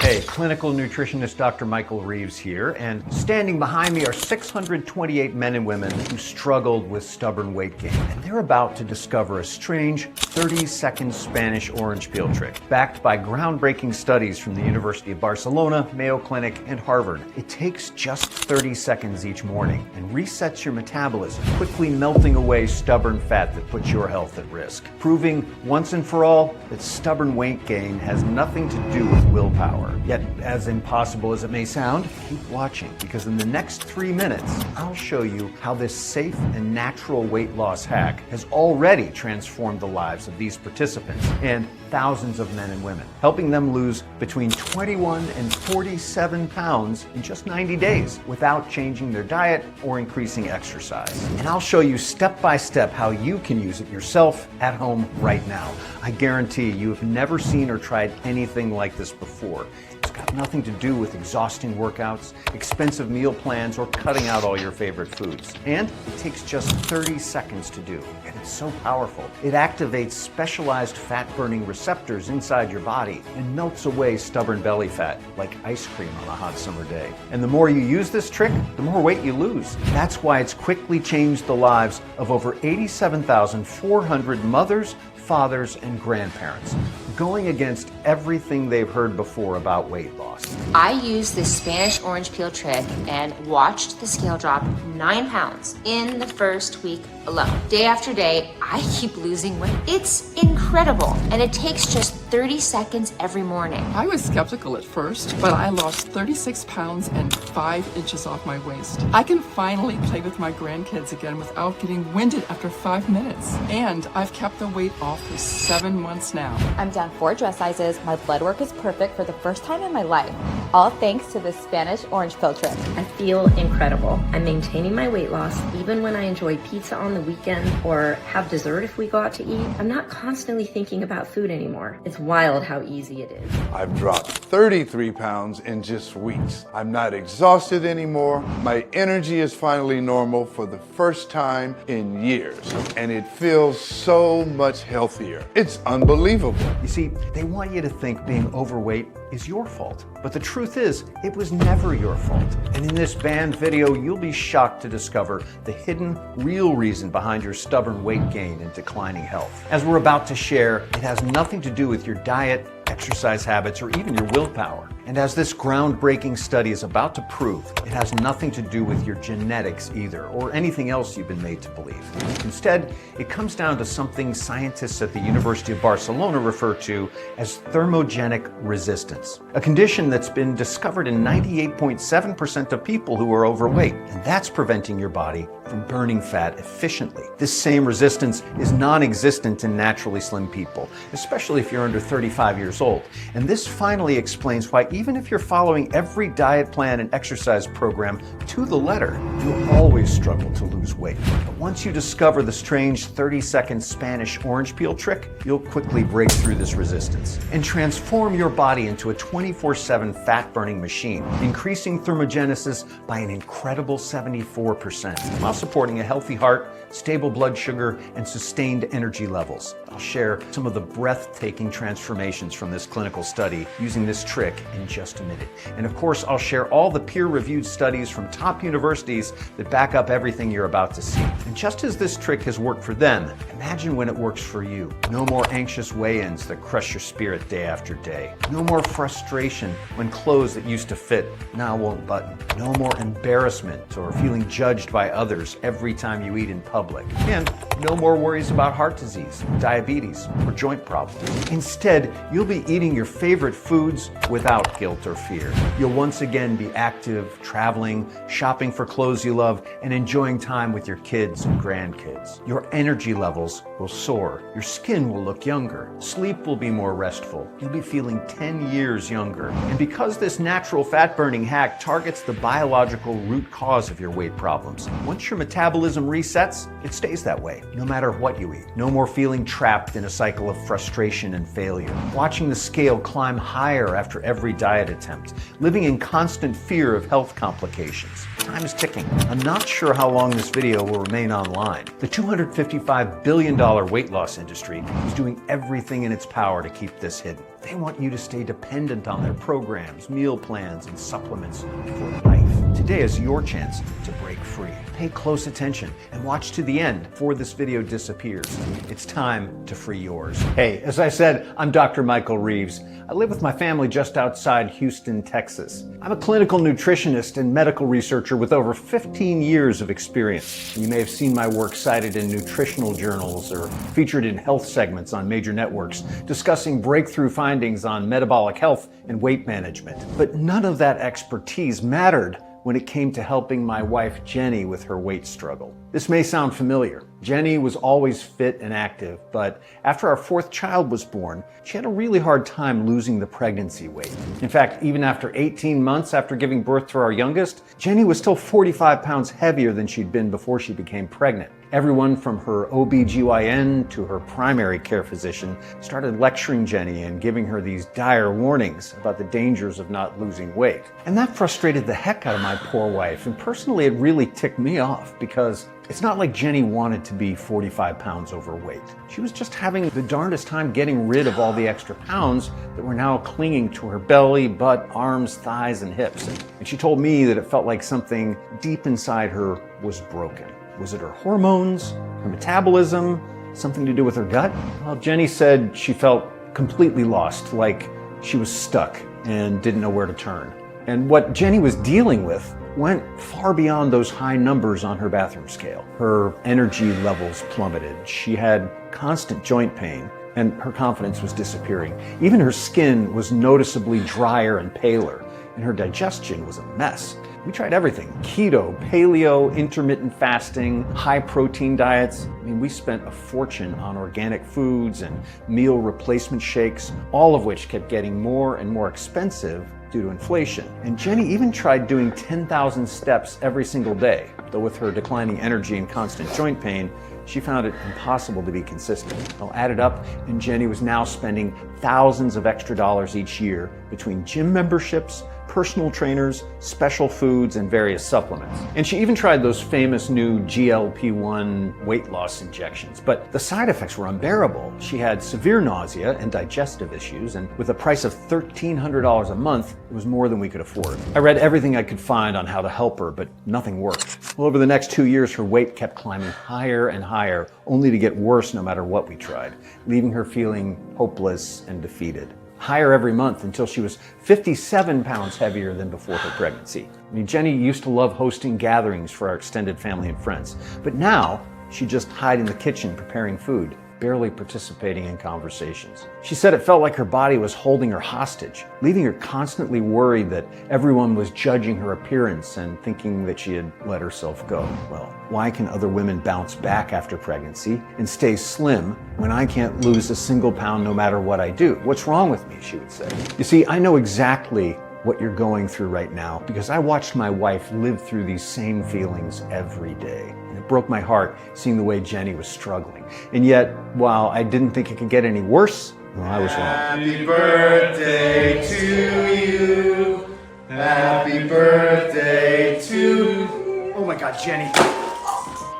Hey, clinical nutritionist Dr. Michael Reeves here, and standing behind me are 628 men and women who struggled with stubborn weight gain. And they're about to discover a strange 30-second Spanish orange peel trick, backed by groundbreaking studies from the University of Barcelona, Mayo Clinic, and Harvard. It takes just 30 seconds each morning and resets your metabolism, quickly melting away stubborn fat that puts your health at risk, proving once and for all that stubborn weight gain has nothing to do with willpower. Yet, as impossible as it may sound, keep watching, because in the next 3 minutes, I'll show you how this safe and natural weight loss hack has already transformed the lives of these participants and thousands of men and women, helping them lose between 21 and 47 pounds in just 90 days without changing their diet or increasing exercise. And I'll show you step by step how you can use it yourself at home right now. I guarantee you have never seen or tried anything like this before. It's got nothing to do with exhausting workouts, expensive meal plans, or cutting out all your favorite foods. And it takes just 30 seconds to do. And it's so powerful. It activates specialized fat-burning receptors inside your body and melts away stubborn belly fat like ice cream on a hot summer day. And the more you use this trick, the more weight you lose. That's why it's quickly changed the lives of over 87,400 mothers, fathers, and grandparents, going against everything they've heard before about weight loss. I used this Spanish orange peel trick and watched the scale drop 9 pounds in the first week alone. Day after day, I keep losing weight. It's incredible, and it takes just 30 seconds every morning. I was skeptical at first, but I lost 36 pounds and 5 inches off my waist. I can finally play with my grandkids again without getting winded after 5 minutes. And I've kept the weight off for 7 months now. I'm down 4 dress sizes. My blood work is perfect for the first time in my life. All thanks to this Spanish orange peel trick. I feel incredible. I'm maintaining my weight loss even when I enjoy pizza on the weekend or have dessert if we go out to eat. I'm not constantly thinking about food anymore. It's wild how easy it is. I've dropped 33 pounds in just weeks. I'm not exhausted anymore. My energy is finally normal for the first time in years, and it feels so much healthier. It's unbelievable. You see, they want you to think being overweight is your fault. But the truth is, it was never your fault. And in this banned video, you'll be shocked to discover the hidden, real reason behind your stubborn weight gain and declining health. As we're about to share, it has nothing to do with your diet, exercise habits, or even your willpower. And as this groundbreaking study is about to prove, it has nothing to do with your genetics either, or anything else you've been made to believe. Instead, it comes down to something scientists at the University of Barcelona refer to as thermogenic resistance, a condition that's been discovered in 98.7% of people who are overweight, and that's preventing your body from burning fat efficiently. This same resistance is non-existent in naturally slim people, especially if you're under 35 years old. And this finally explains why even if you're following every diet plan and exercise program to the letter, you'll always struggle to lose weight. But once you discover the strange 30-second Spanish orange peel trick, you'll quickly break through this resistance and transform your body into a 24/7 fat-burning machine, increasing thermogenesis by an incredible 74%, while supporting a healthy heart, stable blood sugar, and sustained energy levels. I'll share some of the breathtaking transformations from this clinical study using this trick in just a minute. And of course, I'll share all the peer-reviewed studies from top universities that back up everything you're about to see. And just as this trick has worked for them, imagine when it works for you. No more anxious weigh-ins that crush your spirit day after day. No more frustration when clothes that used to fit now won't button. No more embarrassment or feeling judged by others every time you eat in public. And no more worries about heart disease, diabetes, or joint problems. Instead, you'll be eating your favorite foods without guilt or fear. You'll once again be active, traveling, shopping for clothes you love, and enjoying time with your kids and grandkids. Your energy levels will soar. Your skin will look younger. Sleep will be more restful. You'll be feeling 10 years younger. And because this natural fat-burning hack targets the biological root cause of your weight problems, once your metabolism resets, it stays that way, no matter what you eat. No more feeling trapped in a cycle of frustration and failure, watching the scale climb higher after every diet attempt, living in constant fear of health complications. Time is ticking. I'm not sure how long this video will remain online. The $255 billion weight loss industry is doing everything in its power to keep this hidden. They want you to stay dependent on their programs, meal plans, and supplements for life. Today is your chance to break free. Pay close attention and watch to the end before this video disappears. It's time to free yours. Hey, as I said, I'm Dr. Michael Reeves. I live with my family just outside Houston, Texas. I'm a clinical nutritionist and medical researcher with over 15 years of experience. You may have seen my work cited in nutritional journals or featured in health segments on major networks discussing breakthrough findings on metabolic health and weight management. But none of that expertise mattered when it came to helping my wife Jenny with her weight struggle. This may sound familiar. Jenny was always fit and active, but after our fourth child was born, she had a really hard time losing the pregnancy weight. In fact, even after 18 months after giving birth to our youngest, Jenny was still 45 pounds heavier than she'd been before she became pregnant. Everyone from her OBGYN to her primary care physician started lecturing Jenny and giving her these dire warnings about the dangers of not losing weight. And that frustrated the heck out of my poor wife, and personally it really ticked me off because it's not like Jenny wanted to be 45 pounds overweight. She was just having the darndest time getting rid of all the extra pounds that were now clinging to her belly, butt, arms, thighs, and hips. And she told me that it felt like something deep inside her was broken. Was it her hormones, her metabolism, something to do with her gut? Well, Jenny said she felt completely lost, like she was stuck and didn't know where to turn. And what Jenny was dealing with went far beyond those high numbers on her bathroom scale. Her energy levels plummeted. She had constant joint pain, and her confidence was disappearing. Even her skin was noticeably drier and paler, and her digestion was a mess. We tried everything: keto, paleo, intermittent fasting, high protein diets. We spent a fortune on organic foods and meal replacement shakes, all of which kept getting more and more expensive due to inflation. And Jenny even tried doing 10,000 steps every single day, though with her declining energy and constant joint pain, she found it impossible to be consistent. Well, added up, and Jenny was now spending thousands of extra dollars each year between gym memberships, personal trainers, special foods, and various supplements. And she even tried those famous new GLP-1 weight loss injections, but the side effects were unbearable. She had severe nausea and digestive issues, and with a price of $1,300 a month, it was more than we could afford. I read everything I could find on how to help her, but nothing worked. Well, over the next 2 years, her weight kept climbing higher and higher, only to get worse no matter what we tried, leaving her feeling hopeless and defeated. Higher every month until she was 57 pounds heavier than before her pregnancy. Jenny used to love hosting gatherings for our extended family and friends, but now she'd just hide in the kitchen preparing food, barely participating in conversations. She said it felt like her body was holding her hostage, leaving her constantly worried that everyone was judging her appearance and thinking that she had let herself go. Well, why can other women bounce back after pregnancy and stay slim when I can't lose a single pound no matter what I do? What's wrong with me, she would say. You see, I know exactly what you're going through right now because I watched my wife live through these same feelings every day. And it broke my heart seeing the way Jenny was struggling. And yet, while I didn't think it could get any worse, well, I was wrong. Happy birthday to you. Happy birthday to you. Oh my God, Jenny.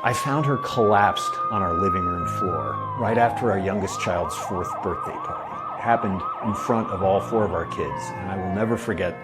I found her collapsed on our living room floor right after our youngest child's 4th birthday party. It happened in front of all 4 of our kids, and I will never forget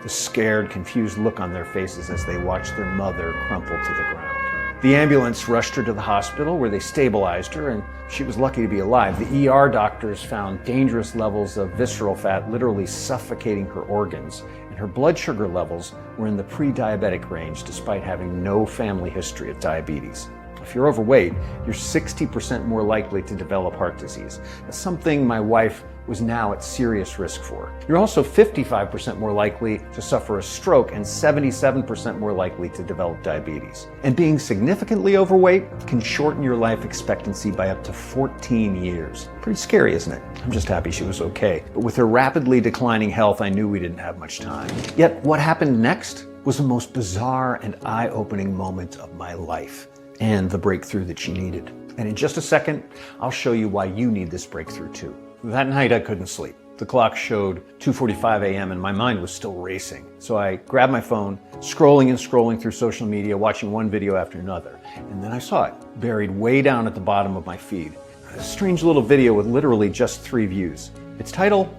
the scared, confused look on their faces as they watched their mother crumple to the ground. The ambulance rushed her to the hospital where they stabilized her, and she was lucky to be alive. The ER doctors found dangerous levels of visceral fat literally suffocating her organs, and her blood sugar levels were in the pre-diabetic range despite having no family history of diabetes. If you're overweight, you're 60% more likely to develop heart disease. That's something my wife was now at serious risk for. You're also 55% more likely to suffer a stroke and 77% more likely to develop diabetes. And being significantly overweight can shorten your life expectancy by up to 14 years. Pretty scary, isn't it? I'm just happy she was okay. But with her rapidly declining health, I knew we didn't have much time. Yet what happened next was the most bizarre and eye-opening moment of my life, and the breakthrough that she needed. And in just a second, I'll show you why you need this breakthrough too. That night I couldn't sleep. The clock showed 2:45 a.m. and my mind was still racing. So I grabbed my phone, scrolling through social media, watching one video after another. And then I saw it, buried way down at the bottom of my feed. A strange little video with literally just 3 views. Its title,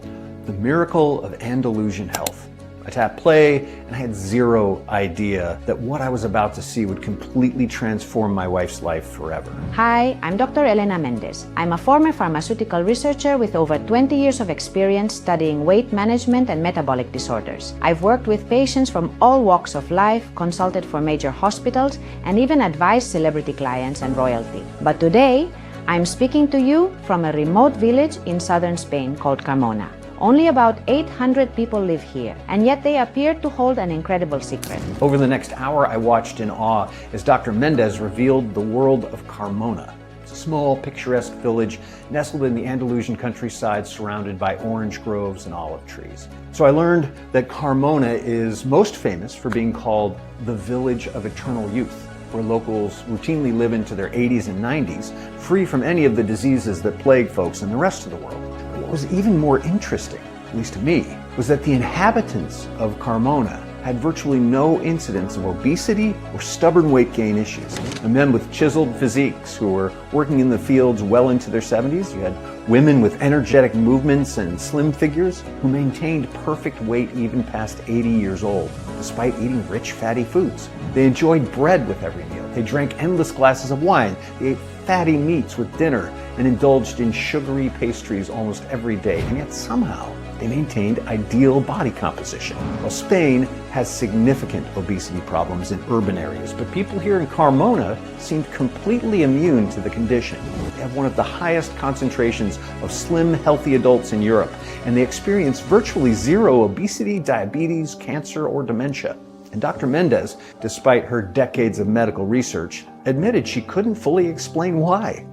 The Miracle of Andalusian Health. I tapped play and I had zero idea that what I was about to see would completely transform my wife's life forever. Hi, I'm Dr. Elena Mendez. I'm a former pharmaceutical researcher with over 20 years of experience studying weight management and metabolic disorders. I've worked with patients from all walks of life, consulted for major hospitals, and even advised celebrity clients and royalty. But today, I'm speaking to you from a remote village in southern Spain called Carmona. Only about 800 people live here, and yet they appear to hold an incredible secret. Over the next hour, I watched in awe as Dr. Mendez revealed the world of Carmona. It's a small, picturesque village nestled in the Andalusian countryside surrounded by orange groves and olive trees. So I learned that Carmona is most famous for being called the Village of Eternal Youth, where locals routinely live into their 80s and 90s, free from any of the diseases that plague folks in the rest of the world. What was even more interesting, at least to me, was that the inhabitants of Carmona had virtually no incidence of obesity or stubborn weight gain issues. And men with chiseled physiques who were working in the fields well into their 70s. You had women with energetic movements and slim figures who maintained perfect weight even past 80 years old, despite eating rich, fatty foods. They enjoyed bread with every meal. They drank endless glasses of wine. They ate fatty meats with dinner and indulged in sugary pastries almost every day. And yet somehow they maintained ideal body composition. Well, Spain has significant obesity problems in urban areas, but people here in Carmona seemed completely immune to the condition. They have one of the highest concentrations of slim, healthy adults in Europe, and they experience virtually zero obesity, diabetes, cancer, or dementia. And Dr. Mendez, despite her decades of medical research, admitted she couldn't fully explain why.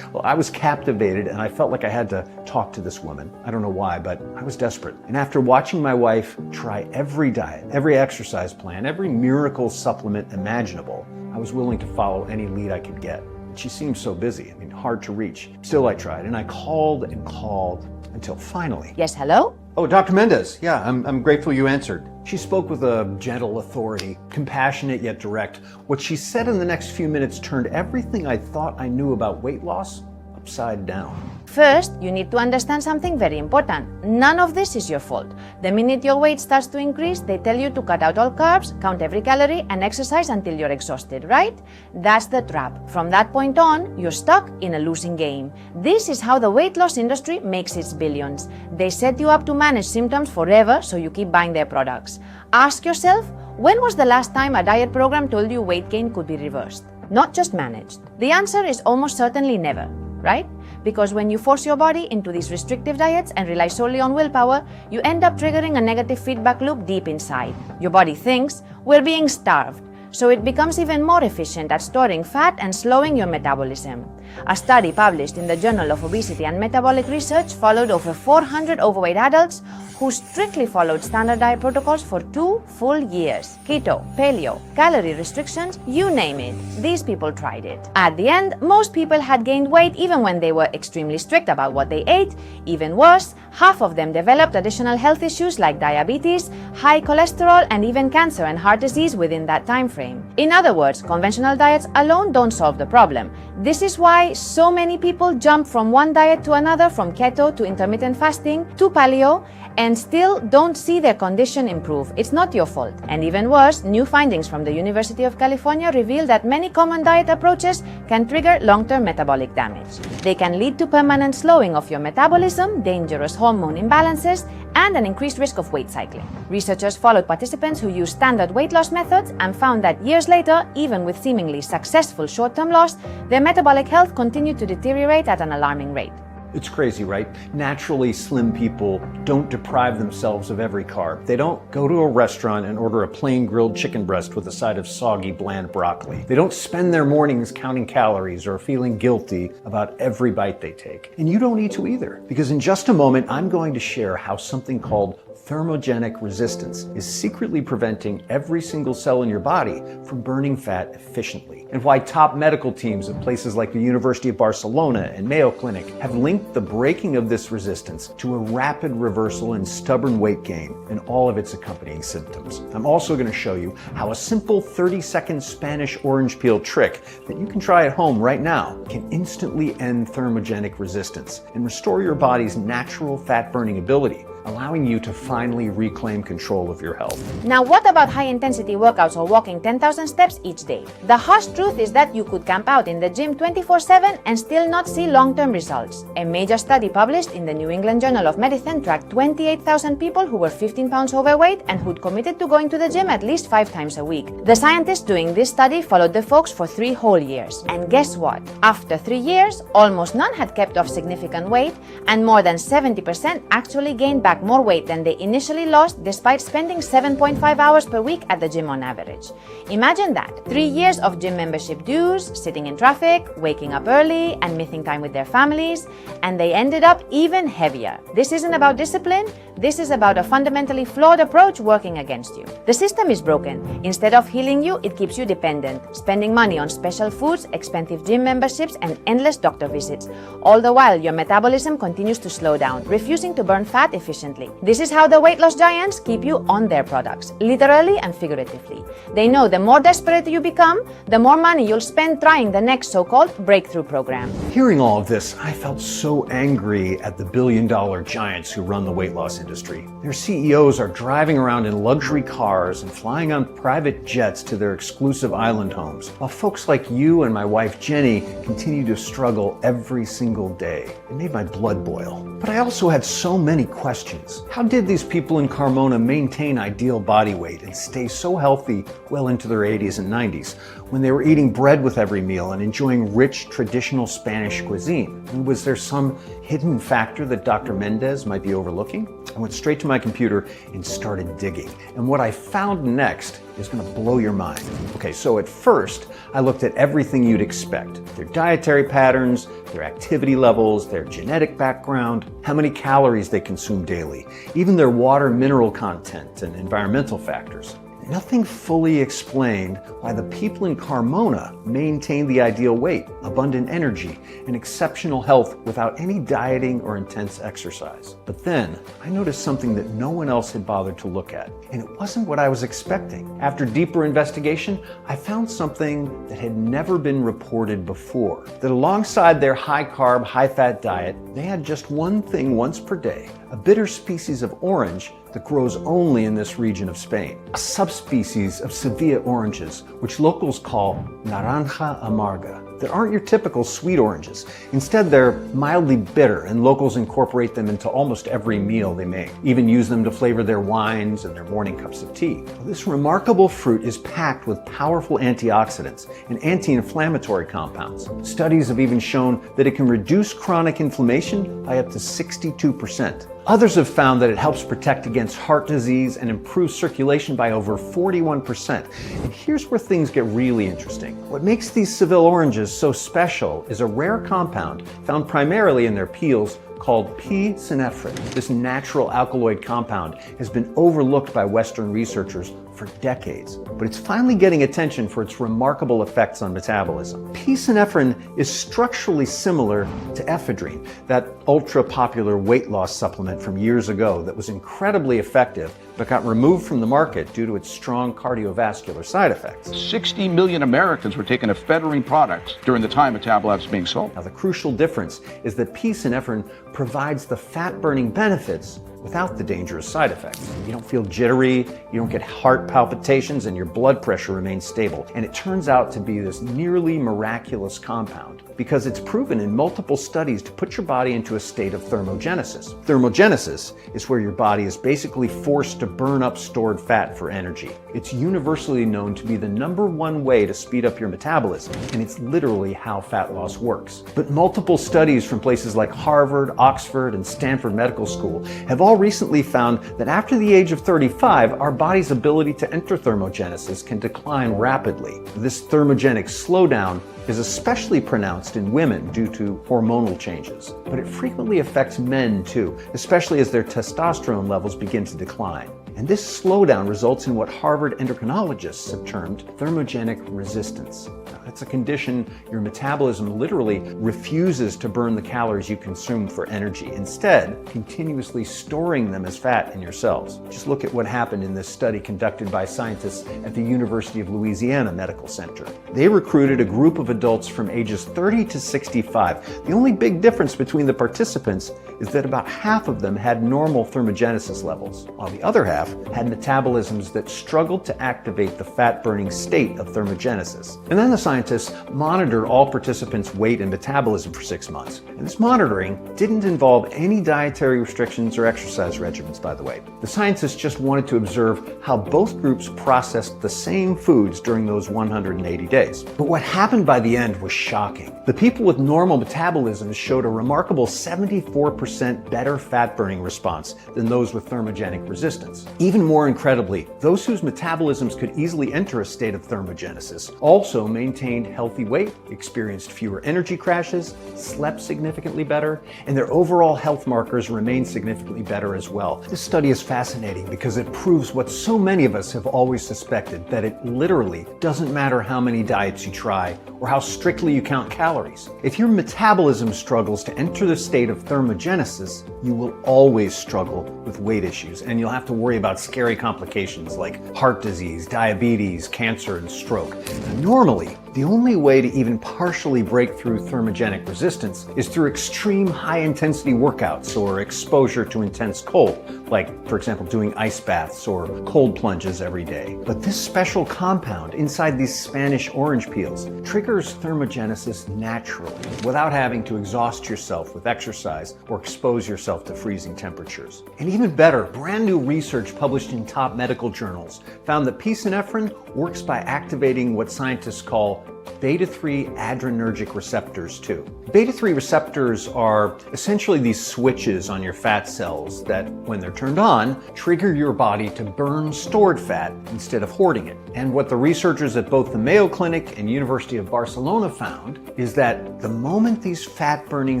Well, I was captivated and I felt like I had to talk to this woman. I don't know why, but I was desperate. And after watching my wife try every diet, every exercise plan, every miracle supplement imaginable, I was willing to follow any lead I could get. She seemed so busy, hard to reach. Still I tried, and I called and called until finally. Yes, hello? Oh, Dr. Mendez. Yeah, I'm grateful you answered. She spoke with a gentle authority, compassionate yet direct. What she said in the next few minutes turned everything I thought I knew about weight loss upside down. First, you need to understand something very important. None of this is your fault. The minute your weight starts to increase, they tell you to cut out all carbs, count every calorie, and exercise until you're exhausted, right? That's the trap. From that point on, you're stuck in a losing game. This is how the weight loss industry makes its billions. They set you up to manage symptoms forever, so you keep buying their products. Ask yourself, when was the last time a diet program told you weight gain could be reversed? Not just managed. The answer is almost certainly never, right? Because when you force your body into these restrictive diets and rely solely on willpower, you end up triggering a negative feedback loop deep inside. Your body thinks, we're being starved, so it becomes even more efficient at storing fat and slowing your metabolism. A study published in the Journal of Obesity and Metabolic Research followed over 400 overweight adults who strictly followed standard diet protocols for 2 full years. Keto, paleo, calorie restrictions, you name it. These people tried it. At the end, most people had gained weight even when they were extremely strict about what they ate. Even worse, half of them developed additional health issues like diabetes, high cholesterol, and even cancer and heart disease within that time frame. In other words, conventional diets alone don't solve the problem. This is why so many people jump from one diet to another, from keto to intermittent fasting to paleo, and still don't see their condition improve. It's not your fault. And even worse, new findings from the University of California reveal that many common diet approaches can trigger long-term metabolic damage. They can lead to permanent slowing of your metabolism, dangerous hormone imbalances, and an increased risk of weight cycling. Researchers followed participants who used standard weight loss methods and found that years later, even with seemingly successful short-term loss, their metabolic health continued to deteriorate at an alarming rate. It's crazy, right? Naturally slim people don't deprive themselves of every carb. They don't go to a restaurant and order a plain grilled chicken breast with a side of soggy, bland broccoli. They don't spend their mornings counting calories or feeling guilty about every bite they take. And you don't need to either, because in just a moment, I'm going to share how something called thermogenic resistance is secretly preventing every single cell in your body from burning fat efficiently, and why top medical teams at places like the University of Barcelona and Mayo Clinic have linked the breaking of this resistance to a rapid reversal in stubborn weight gain and all of its accompanying symptoms. I'm also going to show you how a simple 30-second Spanish orange peel trick that you can try at home right now can instantly end thermogenic resistance and restore your body's natural fat-burning ability. allowing you to finally reclaim control of your health. Now, what about high-intensity workouts or walking 10,000 steps each day? The harsh truth is that you could camp out in the gym 24/7 and still not see long-term results. A major study published in the New England Journal of Medicine tracked 28,000 people who were 15 pounds overweight and who'd committed to going to the gym at least 5 times a week. The scientists doing this study followed the folks for 3 whole years. And guess what? After 3 years, almost none had kept off significant weight, and more than 70% actually gained back more weight than they initially lost despite spending 7.5 hours per week at the gym on average. Imagine that. 3 years of gym membership dues, sitting in traffic, waking up early, and missing time with their families, and they ended up even heavier. This isn't about discipline, this is about a fundamentally flawed approach working against you. The system is broken. Instead of healing you, it keeps you dependent, spending money on special foods, expensive gym memberships, and endless doctor visits. All the while, your metabolism continues to slow down, refusing to burn fat efficiently. This is how the weight loss giants keep you on their products, literally and figuratively. They know the more desperate you become, the more money you'll spend trying the next so-called breakthrough program. Hearing all of this, I felt so angry at the billion-dollar giants who run the weight loss industry. Their CEOs are driving around in luxury cars and flying on private jets to their exclusive island homes, while folks like you and my wife Jenny continue to struggle every single day. It made my blood boil. But I also had so many questions. How did these people in Carmona maintain ideal body weight and stay so healthy well into their 80s and 90s when they were eating bread with every meal and enjoying rich traditional Spanish cuisine? And was there some hidden factor that Dr. Mendez might be overlooking? I went straight to my computer and started digging. And what I found next is going to blow your mind. Okay, so at first, I looked at everything you'd expect. Their dietary patterns, their activity levels, their genetic background, how many calories they consume daily, even their water mineral content and environmental factors. Nothing fully explained why the people in Carmona maintain the ideal weight, abundant energy, and exceptional health without any dieting or intense exercise. But then, I noticed something that no one else had bothered to look at, and it wasn't what I was expecting. After deeper investigation, I found something that had never been reported before, that alongside their high-carb, high-fat diet, they had just one thing once per day, a bitter species of orange that grows only in this region of Spain, a subspecies of Sevilla oranges, which locals call naranja amarga, that aren't your typical sweet oranges. Instead, they're mildly bitter, and locals incorporate them into almost every meal they make, even use them to flavor their wines and their morning cups of tea. This remarkable fruit is packed with powerful antioxidants and anti-inflammatory compounds. Studies have even shown that it can reduce chronic inflammation by up to 62%. Others have found that it helps protect against heart disease and improve circulation by over 41%. And here's where things get really interesting. What makes these Seville oranges so special is a rare compound found primarily in their peels called P-synephrine. This natural alkaloid compound has been overlooked by Western researchers for decades, but it's finally getting attention for its remarkable effects on metabolism. P-synephrine is structurally similar to ephedrine, that ultra-popular weight loss supplement from years ago that was incredibly effective but got removed from the market due to its strong cardiovascular side effects. 60 million Americans were taking ephedrine products during the time Metabolab was being sold. Now, the crucial difference is that P-synephrine provides the fat-burning benefits without the dangerous side effects. You don't feel jittery, you don't get heart palpitations, and your blood pressure remains stable. And it turns out to be this nearly miraculous compound because it's proven in multiple studies to put your body into a state of thermogenesis. Thermogenesis is where your body is basically forced to burn up stored fat for energy. It's universally known to be the #1 way to speed up your metabolism, and it's literally how fat loss works. But multiple studies from places like Harvard, Oxford, and Stanford Medical School have all recently found that after the age of 35, our body's ability to enter thermogenesis can decline rapidly. This thermogenic slowdown is especially pronounced in women due to hormonal changes, but it frequently affects men too, especially as their testosterone levels begin to decline. And this slowdown results in what Harvard endocrinologists have termed thermogenic resistance. Now, that's a condition your metabolism literally refuses to burn the calories you consume for energy, instead continuously storing them as fat in your cells. Just look at what happened in this study conducted by scientists at the University of Louisiana Medical Center. They recruited a group of adults from ages 30 to 65. The only big difference between the participants is that about half of them had normal thermogenesis levels, while the other half had metabolisms that struggled to activate the fat-burning state of thermogenesis. And then the scientists monitored all participants' weight and metabolism for 6 months. And this monitoring didn't involve any dietary restrictions or exercise regimens, by the way. The scientists just wanted to observe how both groups processed the same foods during those 180 days. But what happened by the end was shocking. The people with normal metabolisms showed a remarkable 74% better fat-burning response than those with thermogenic resistance. Even more incredibly, those whose metabolisms could easily enter a state of thermogenesis also maintained healthy weight, experienced fewer energy crashes, slept significantly better, and their overall health markers remained significantly better as well. This study is fascinating because it proves what so many of us have always suspected, that it literally doesn't matter how many diets you try or how strictly you count calories. If your metabolism struggles to enter the state of thermogenesis, you will always struggle with weight issues, and you'll have to worry about scary complications like heart disease, diabetes, cancer, and stroke. Normally, the only way to even partially break through thermogenic resistance is through extreme high-intensity workouts or exposure to intense cold, like, for example, doing ice baths or cold plunges every day. But this special compound inside these Spanish orange peels triggers thermogenesis naturally, without having to exhaust yourself with exercise or expose yourself to freezing temperatures. And even better, brand new research published in top medical journals found that epinephrine works by activating what scientists call beta-3 adrenergic receptors too. Beta-3 receptors are essentially these switches on your fat cells that, when they're turned on, trigger your body to burn stored fat instead of hoarding it. And what the researchers at both the Mayo Clinic and University of Barcelona found is that the moment these fat-burning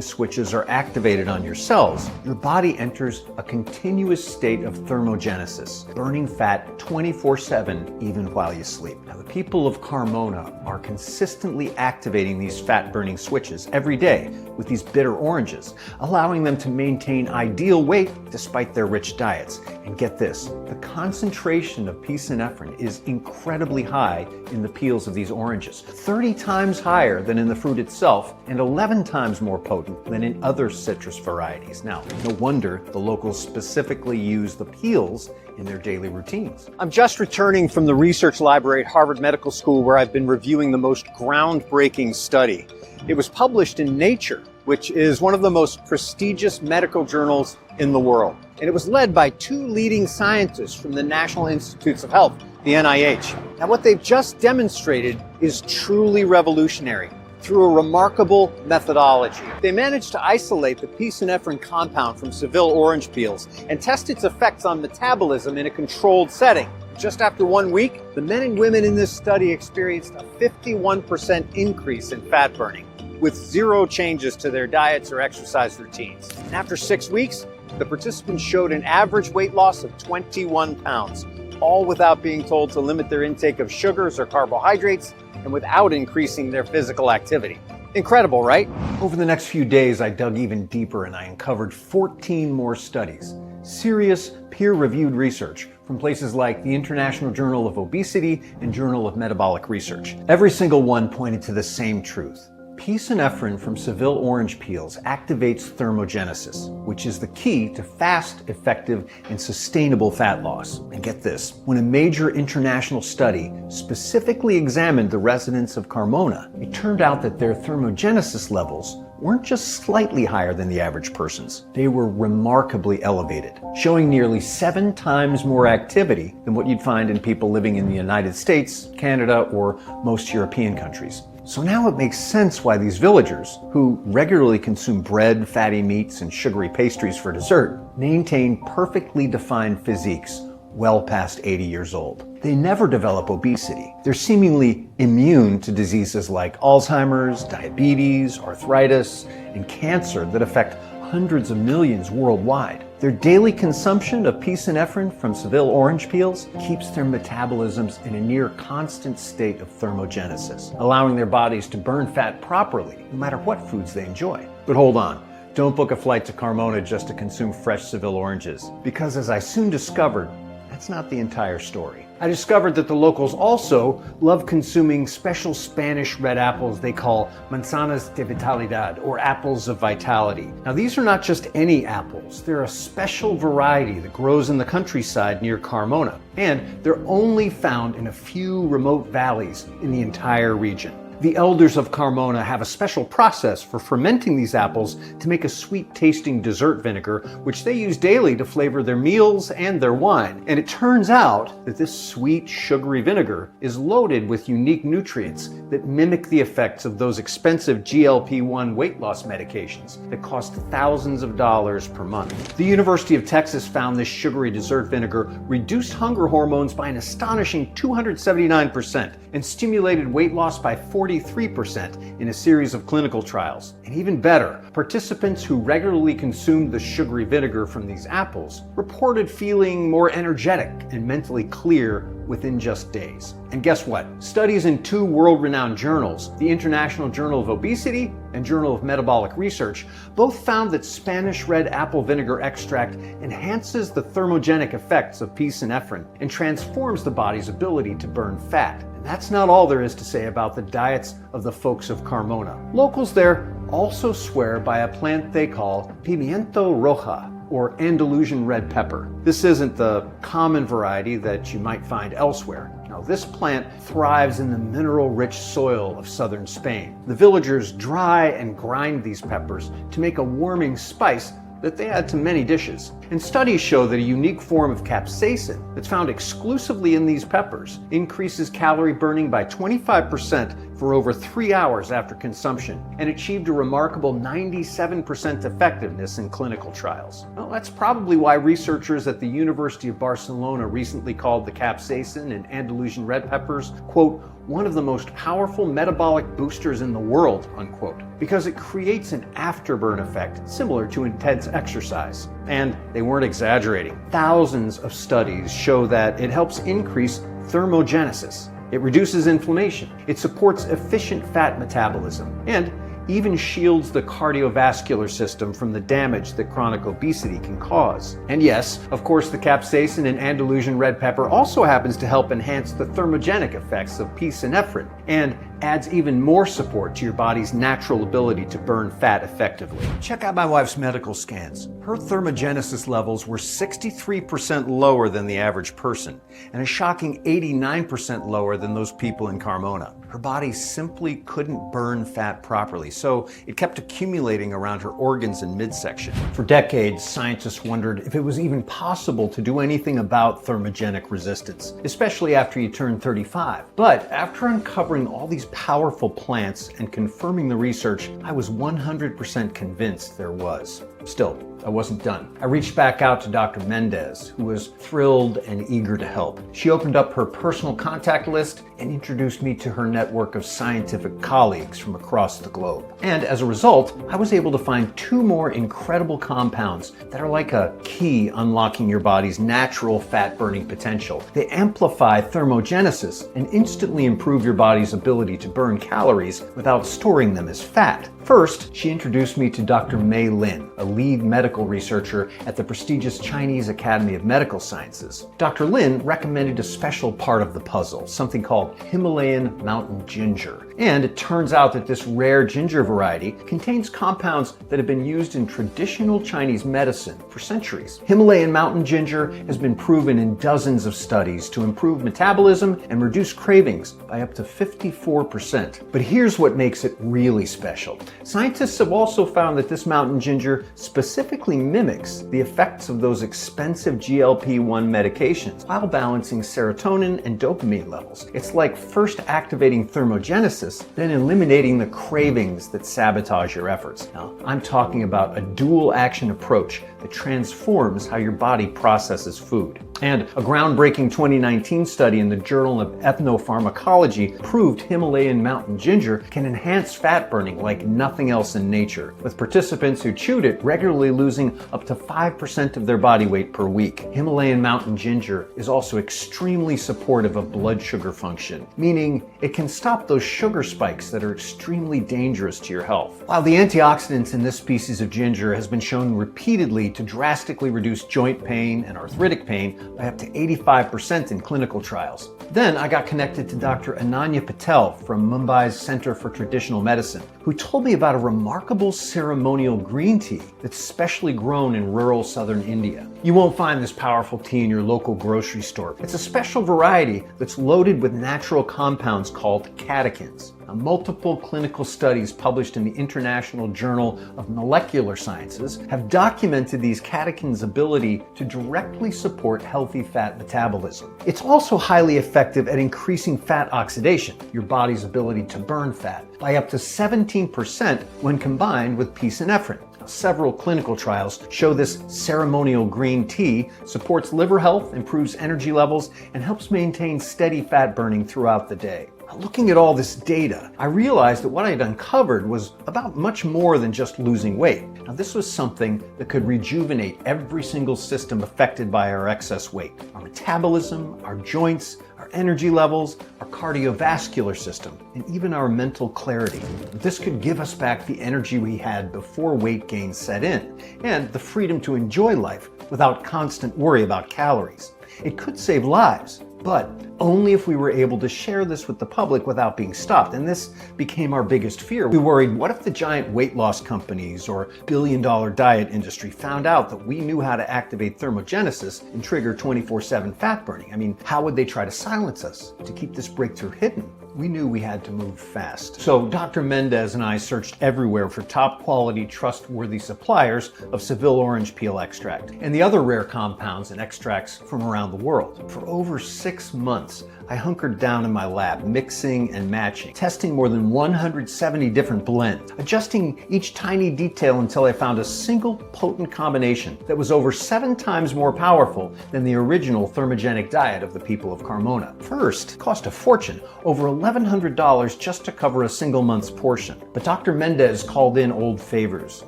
switches are activated on your cells, your body enters a continuous state of thermogenesis, burning fat 24/7 even while you sleep. Now, the people of Carmona are consistently activating these fat-burning switches every day with these bitter oranges, allowing them to maintain ideal weight despite their rich diets. And get this, the concentration of epinephrine is incredibly high in the peels of these oranges, 30 times higher than in the fruit itself and 11 times more potent than in other citrus varieties. Now, no wonder the locals specifically use the peels in their daily routines. I'm just returning from the research library at Harvard Medical School, where I've been reviewing the most groundbreaking study. It was published in Nature, which is one of the most prestigious medical journals in the world. And it was led by two leading scientists from the National Institutes of Health, the NIH. Now, what they've just demonstrated is truly revolutionary. Through a remarkable methodology, they managed to isolate the epinephrine compound from Seville orange peels and test its effects on metabolism in a controlled setting. Just after 1 week, the men and women in this study experienced a 51% increase in fat burning, with zero changes to their diets or exercise routines. And after 6 weeks, the participants showed an average weight loss of 21 pounds, all without being told to limit their intake of sugars or carbohydrates, and without increasing their physical activity. Incredible, right? Over the next few days, I dug even deeper and I uncovered 14 more studies. Serious, peer-reviewed research from places like the International Journal of Obesity and Journal of Metabolic Research. Every single one pointed to the same truth. Epinephrine from Seville orange peels activates thermogenesis, which is the key to fast, effective, and sustainable fat loss. And get this, when a major international study specifically examined the residents of Carmona, it turned out that their thermogenesis levels weren't just slightly higher than the average person's. They were remarkably elevated, showing nearly 7 times more activity than what you'd find in people living in the United States, Canada, or most European countries. So now it makes sense why these villagers, who regularly consume bread, fatty meats, and sugary pastries for dessert, maintain perfectly defined physiques well past 80 years old. They never develop obesity. They're seemingly immune to diseases like Alzheimer's, diabetes, arthritis, and cancer that affect hundreds of millions worldwide. Their daily consumption of pisonephrine from Seville orange peels keeps their metabolisms in a near constant state of thermogenesis, allowing their bodies to burn fat properly, no matter what foods they enjoy. But hold on. Don't book a flight to Carmona just to consume fresh Seville oranges, because as I soon discovered, that's not the entire story. I discovered that the locals also love consuming special Spanish red apples they call manzanas de vitalidad, or apples of vitality. Now, these are not just any apples. They're a special variety that grows in the countryside near Carmona, and they're only found in a few remote valleys in the entire region. The elders of Carmona have a special process for fermenting these apples to make a sweet-tasting dessert vinegar, which they use daily to flavor their meals and their wine. And it turns out that this sweet, sugary vinegar is loaded with unique nutrients that mimic the effects of those expensive GLP-1 weight loss medications that cost thousands of dollars per month. The University of Texas found this sugary dessert vinegar reduced hunger hormones by an astonishing 279% and stimulated weight loss by 43% in a series of clinical trials. And even better, participants who regularly consumed the sugary vinegar from these apples reported feeling more energetic and mentally clear within just days. And guess what? Studies in two world-renowned journals, the International Journal of Obesity and Journal of Metabolic Research, both found that Spanish red apple vinegar extract enhances the thermogenic effects of pisonephrine and transforms the body's ability to burn fat. And that's not all there is to say about the diets of the folks of Carmona. Locals there also swear by a plant they call pimiento roja, or Andalusian red pepper. This isn't the common variety that you might find elsewhere. Now, this plant thrives in the mineral-rich soil of southern Spain. The villagers dry and grind these peppers to make a warming spice that they add to many dishes. And studies show that a unique form of capsaicin that's found exclusively in these peppers increases calorie burning by 25% for over 3 hours after consumption and achieved a remarkable 97% effectiveness in clinical trials. Well, that's probably why researchers at the University of Barcelona recently called the capsaicin and Andalusian red peppers, quote, one of the most powerful metabolic boosters in the world, unquote, because it creates an afterburn effect similar to intense exercise. And they weren't exaggerating. Thousands of studies show that it helps increase thermogenesis. It reduces inflammation. It supports efficient fat metabolism and even shields the cardiovascular system from the damage that chronic obesity can cause. And yes, of course, the capsaicin in Andalusian red pepper also happens to help enhance the thermogenic effects of pisonephrine and adds even more support to your body's natural ability to burn fat effectively. Check out my wife's medical scans. Her thermogenesis levels were 63% lower than the average person, and a shocking 89% lower than those people in Carmona. Her body simply couldn't burn fat properly, so it kept accumulating around her organs and midsection. For decades, scientists wondered if it was even possible to do anything about thermogenic resistance, especially after you turn 35. But after uncovering all these powerful plants and confirming the research, I was 100% convinced there was. Still, I wasn't done. I reached back out to Dr. Mendez, who was thrilled and eager to help. She opened up her personal contact list and introduced me to her network of scientific colleagues from across the globe. And as a result, I was able to find 2 more incredible compounds that are like a key unlocking your body's natural fat-burning potential. They amplify thermogenesis and instantly improve your body's ability to burn calories without storing them as fat. First, she introduced me to Dr. Mei Lin, a lead medical researcher at the prestigious Chinese Academy of Medical Sciences. Dr. Lin recommended a special part of the puzzle, something called Himalayan mountain ginger. And it turns out that this rare ginger variety contains compounds that have been used in traditional Chinese medicine for centuries. Himalayan mountain ginger has been proven in dozens of studies to improve metabolism and reduce cravings by up to 54%. But here's what makes it really special. Scientists have also found that this mountain ginger specifically mimics the effects of those expensive GLP-1 medications while balancing serotonin and dopamine levels. It's like first activating thermogenesis, then eliminating the cravings that sabotage your efforts. Now, I'm talking about a dual action approach that transforms how your body processes food. And a groundbreaking 2019 study in the Journal of Ethnopharmacology proved Himalayan mountain ginger can enhance fat burning like nothing else in nature, with participants who chewed it regularly losing losing up to 5% of their body weight per week. Himalayan mountain ginger is also extremely supportive of blood sugar function, meaning it can stop those sugar spikes that are extremely dangerous to your health. While the antioxidants in this species of ginger has been shown repeatedly to drastically reduce joint pain and arthritic pain by up to 85% in clinical trials. Then I got connected to Dr. Ananya Patel from Mumbai's Center for Traditional Medicine, who told me about a remarkable ceremonial green tea that's specially grown in rural southern India. You won't find this powerful tea in your local grocery store. It's a special variety that's loaded with natural compounds called catechins. Now, multiple clinical studies published in the International Journal of Molecular Sciences have documented these catechins' ability to directly support healthy fat metabolism. It's also highly effective at increasing fat oxidation, your body's ability to burn fat, by up to 17% when combined with pisonephrine. Several clinical trials show this ceremonial green tea supports liver health, improves energy levels, and helps maintain steady fat burning throughout the day. Looking at all this data, I realized that what I had uncovered was about much more than just losing weight. Now, this was something that could rejuvenate every single system affected by our excess weight. Our metabolism, our joints, our energy levels, our cardiovascular system, and even our mental clarity. This could give us back the energy we had before weight gain set in, and the freedom to enjoy life without constant worry about calories. It could save lives, but only if we were able to share this with the public without being stopped. And this became our biggest fear. We worried, what if the giant weight loss companies or billion-dollar diet industry found out that we knew how to activate thermogenesis and trigger 24/7 fat burning? I mean, how would they try to silence us? To keep this breakthrough hidden, we knew we had to move fast. So Dr. Mendez and I searched everywhere for top quality, trustworthy suppliers of Seville orange peel extract and the other rare compounds and extracts from around the world. For over 6 months, I hunkered down in my lab, mixing and matching, testing more than 170 different blends, adjusting each tiny detail until I found a single potent combination that was over 7 times more powerful than the original thermogenic diet of the people of Carmona. First, it cost a fortune, over $1,100 just to cover a single month's portion. But Dr. Mendez called in old favors,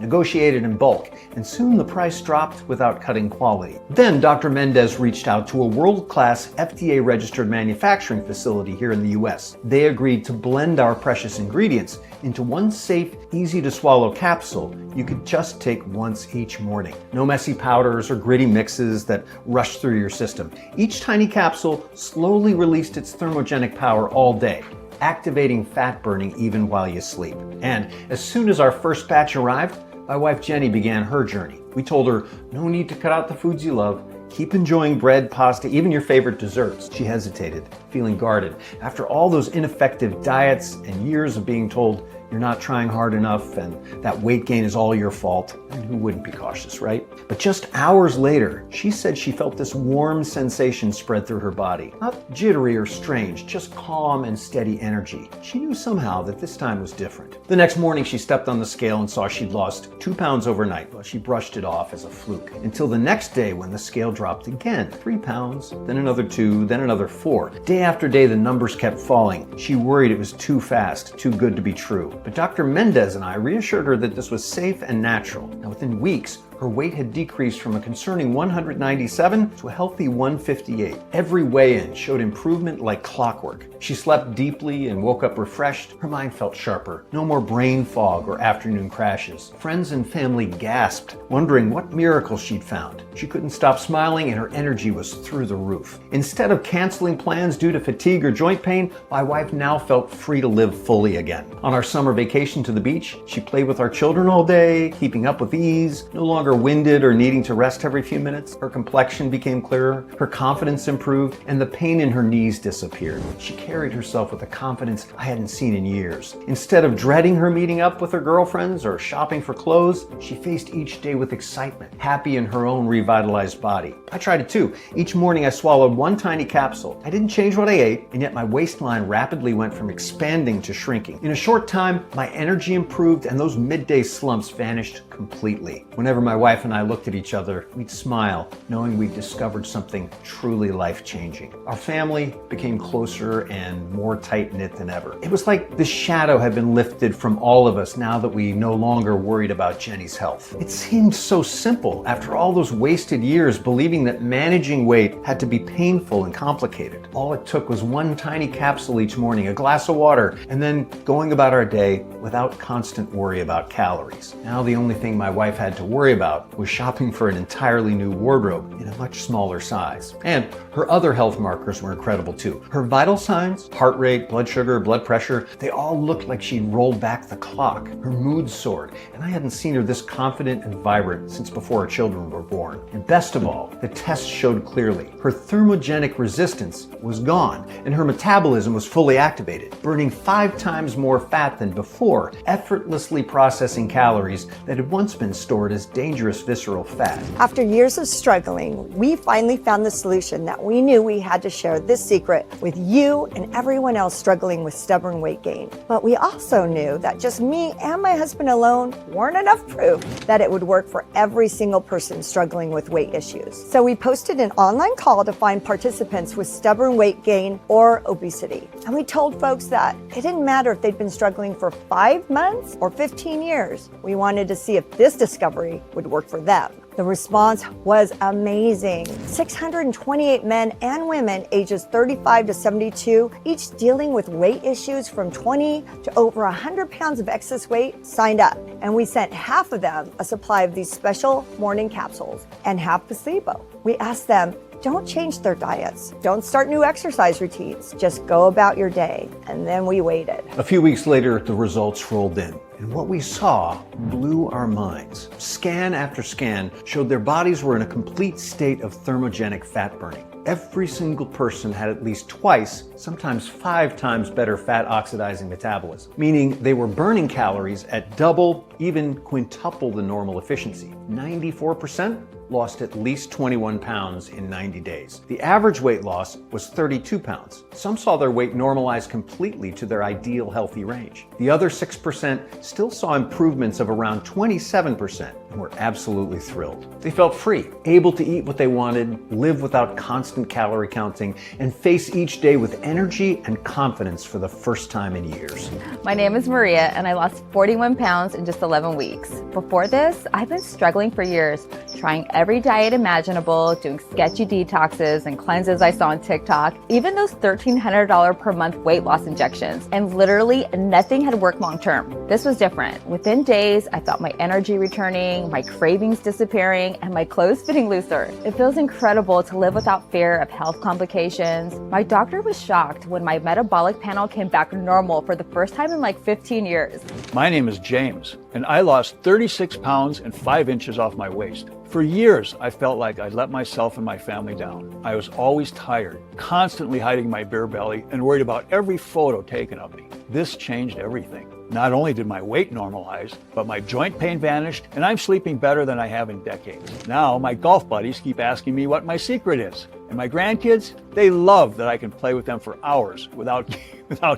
negotiated in bulk, and soon the price dropped without cutting quality. Then Dr. Mendez reached out to a world-class FDA-registered manufacturing facility here in the US. They agreed to blend our precious ingredients into one safe, easy-to-swallow capsule you could just take once each morning. No messy powders or gritty mixes that rush through your system. Each tiny capsule slowly released its thermogenic power all day, activating fat burning even while you sleep. And as soon as our first batch arrived, my wife Jenny began her journey. We told her, no need to cut out the foods you love. Keep enjoying bread, pasta, even your favorite desserts. She hesitated, feeling guarded. After all those ineffective diets and years of being told you're not trying hard enough and that weight gain is all your fault, and who wouldn't be cautious, right? But just hours later, she said she felt this warm sensation spread through her body. Not jittery or strange, just calm and steady energy. She knew somehow that this time was different. The next morning, she stepped on the scale and saw she'd lost 2 pounds overnight. Well, she brushed it off as a fluke. Until the next day when the scale dropped again. 3 pounds, then another 2, then another 4. Day after day, the numbers kept falling. She worried it was too fast, too good to be true. But Dr. Mendez and I reassured her that this was safe and natural. Now, within weeks, her weight had decreased from a concerning 197 to a healthy 158. Every weigh-in showed improvement like clockwork. She slept deeply and woke up refreshed. Her mind felt sharper. No more brain fog or afternoon crashes. Friends and family gasped, wondering what miracle she'd found. She couldn't stop smiling and her energy was through the roof. Instead of canceling plans due to fatigue or joint pain, my wife now felt free to live fully again. On our summer vacation to the beach, she played with our children all day, keeping up with ease, no longer winded or needing to rest every few minutes. Her complexion became clearer, her confidence improved, and the pain in her knees disappeared. She carried herself with a confidence I hadn't seen in years. Instead of dreading her meeting up with her girlfriends or shopping for clothes, she faced each day with excitement, happy in her own revitalized body. I tried it too. Each morning I swallowed 1 tiny capsule. I didn't change what I ate, and yet my waistline rapidly went from expanding to shrinking. In a short time, my energy improved and those midday slumps vanished completely. Whenever my wife and I looked at each other, we'd smile, knowing we'd discovered something truly life-changing. Our family became closer and more tight-knit than ever. It was like the shadow had been lifted from all of us now that we no longer worried about Jenny's health. It seemed so simple after all those wasted years believing that managing weight had to be painful and complicated. All it took was one tiny capsule each morning, a glass of water, and then going about our day without constant worry about calories. Now the only thing my wife had to worry about was shopping for an entirely new wardrobe in a much smaller size. And her other health markers were incredible too. Her vital signs, heart rate, blood sugar, blood pressure, they all looked like she'd rolled back the clock. Her mood soared, and I hadn't seen her this confident and vibrant since before her children were born. And best of all, the tests showed clearly her thermogenic resistance was gone, and her metabolism was fully activated, burning 5 times more fat than before, effortlessly processing calories that had once been stored as dangerous visceral fat. After years of struggling, we finally found the solution that we knew we had to share this secret with you and everyone else struggling with stubborn weight gain. But we also knew that just me and my husband alone weren't enough proof that it would work for every single person struggling with weight issues. So we posted an online call to find participants with stubborn weight gain or obesity. And we told folks that it didn't matter if they'd been struggling for 5 months or 15 years. We wanted to see if this discovery would work for them. The response was amazing. 628 men and women ages 35 to 72, each dealing with weight issues from 20 to over 100 pounds of excess weight, signed up. And we sent half of them a supply of these special morning capsules and half placebo. We asked them, don't change their diets. Don't start new exercise routines. Just go about your day. And then we waited. A few weeks later, the results rolled in. And what we saw blew our minds. Scan after scan showed their bodies were in a complete state of thermogenic fat burning. Every single person had at least twice, sometimes 5 times better fat oxidizing metabolism, meaning they were burning calories at double, even quintuple the normal efficiency. 94% lost at least 21 pounds in 90 days. The average weight loss was 32 pounds. Some saw their weight normalize completely to their ideal healthy range. The other 6% still saw improvements of around 27% and were absolutely thrilled. They felt free, able to eat what they wanted, live without constant calorie counting, and face each day with energy and confidence for the first time in years. My name is Maria, and I lost 41 pounds in just 11 weeks. Before this, I've been struggling for years, trying every diet imaginable, doing sketchy detoxes and cleanses I saw on TikTok, even those $1,300 per month weight loss injections, and literally nothing had worked long term. This was different. Within days, I felt my energy returning, my cravings disappearing, and my clothes fitting looser. It feels incredible to live without fear of health complications. My doctor was shocked when my metabolic panel came back normal for the first time in like 15 years. My name is James, and I lost 36 pounds and 5 inches off my waist. For years, I felt like I'd let myself and my family down. I was always tired, constantly hiding my bare belly, and worried about every photo taken of me. This changed everything. Not only did my weight normalize, but my joint pain vanished, and I'm sleeping better than I have in decades. Now, my golf buddies keep asking me what my secret is. And my grandkids, they love that I can play with them for hours without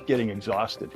getting exhausted.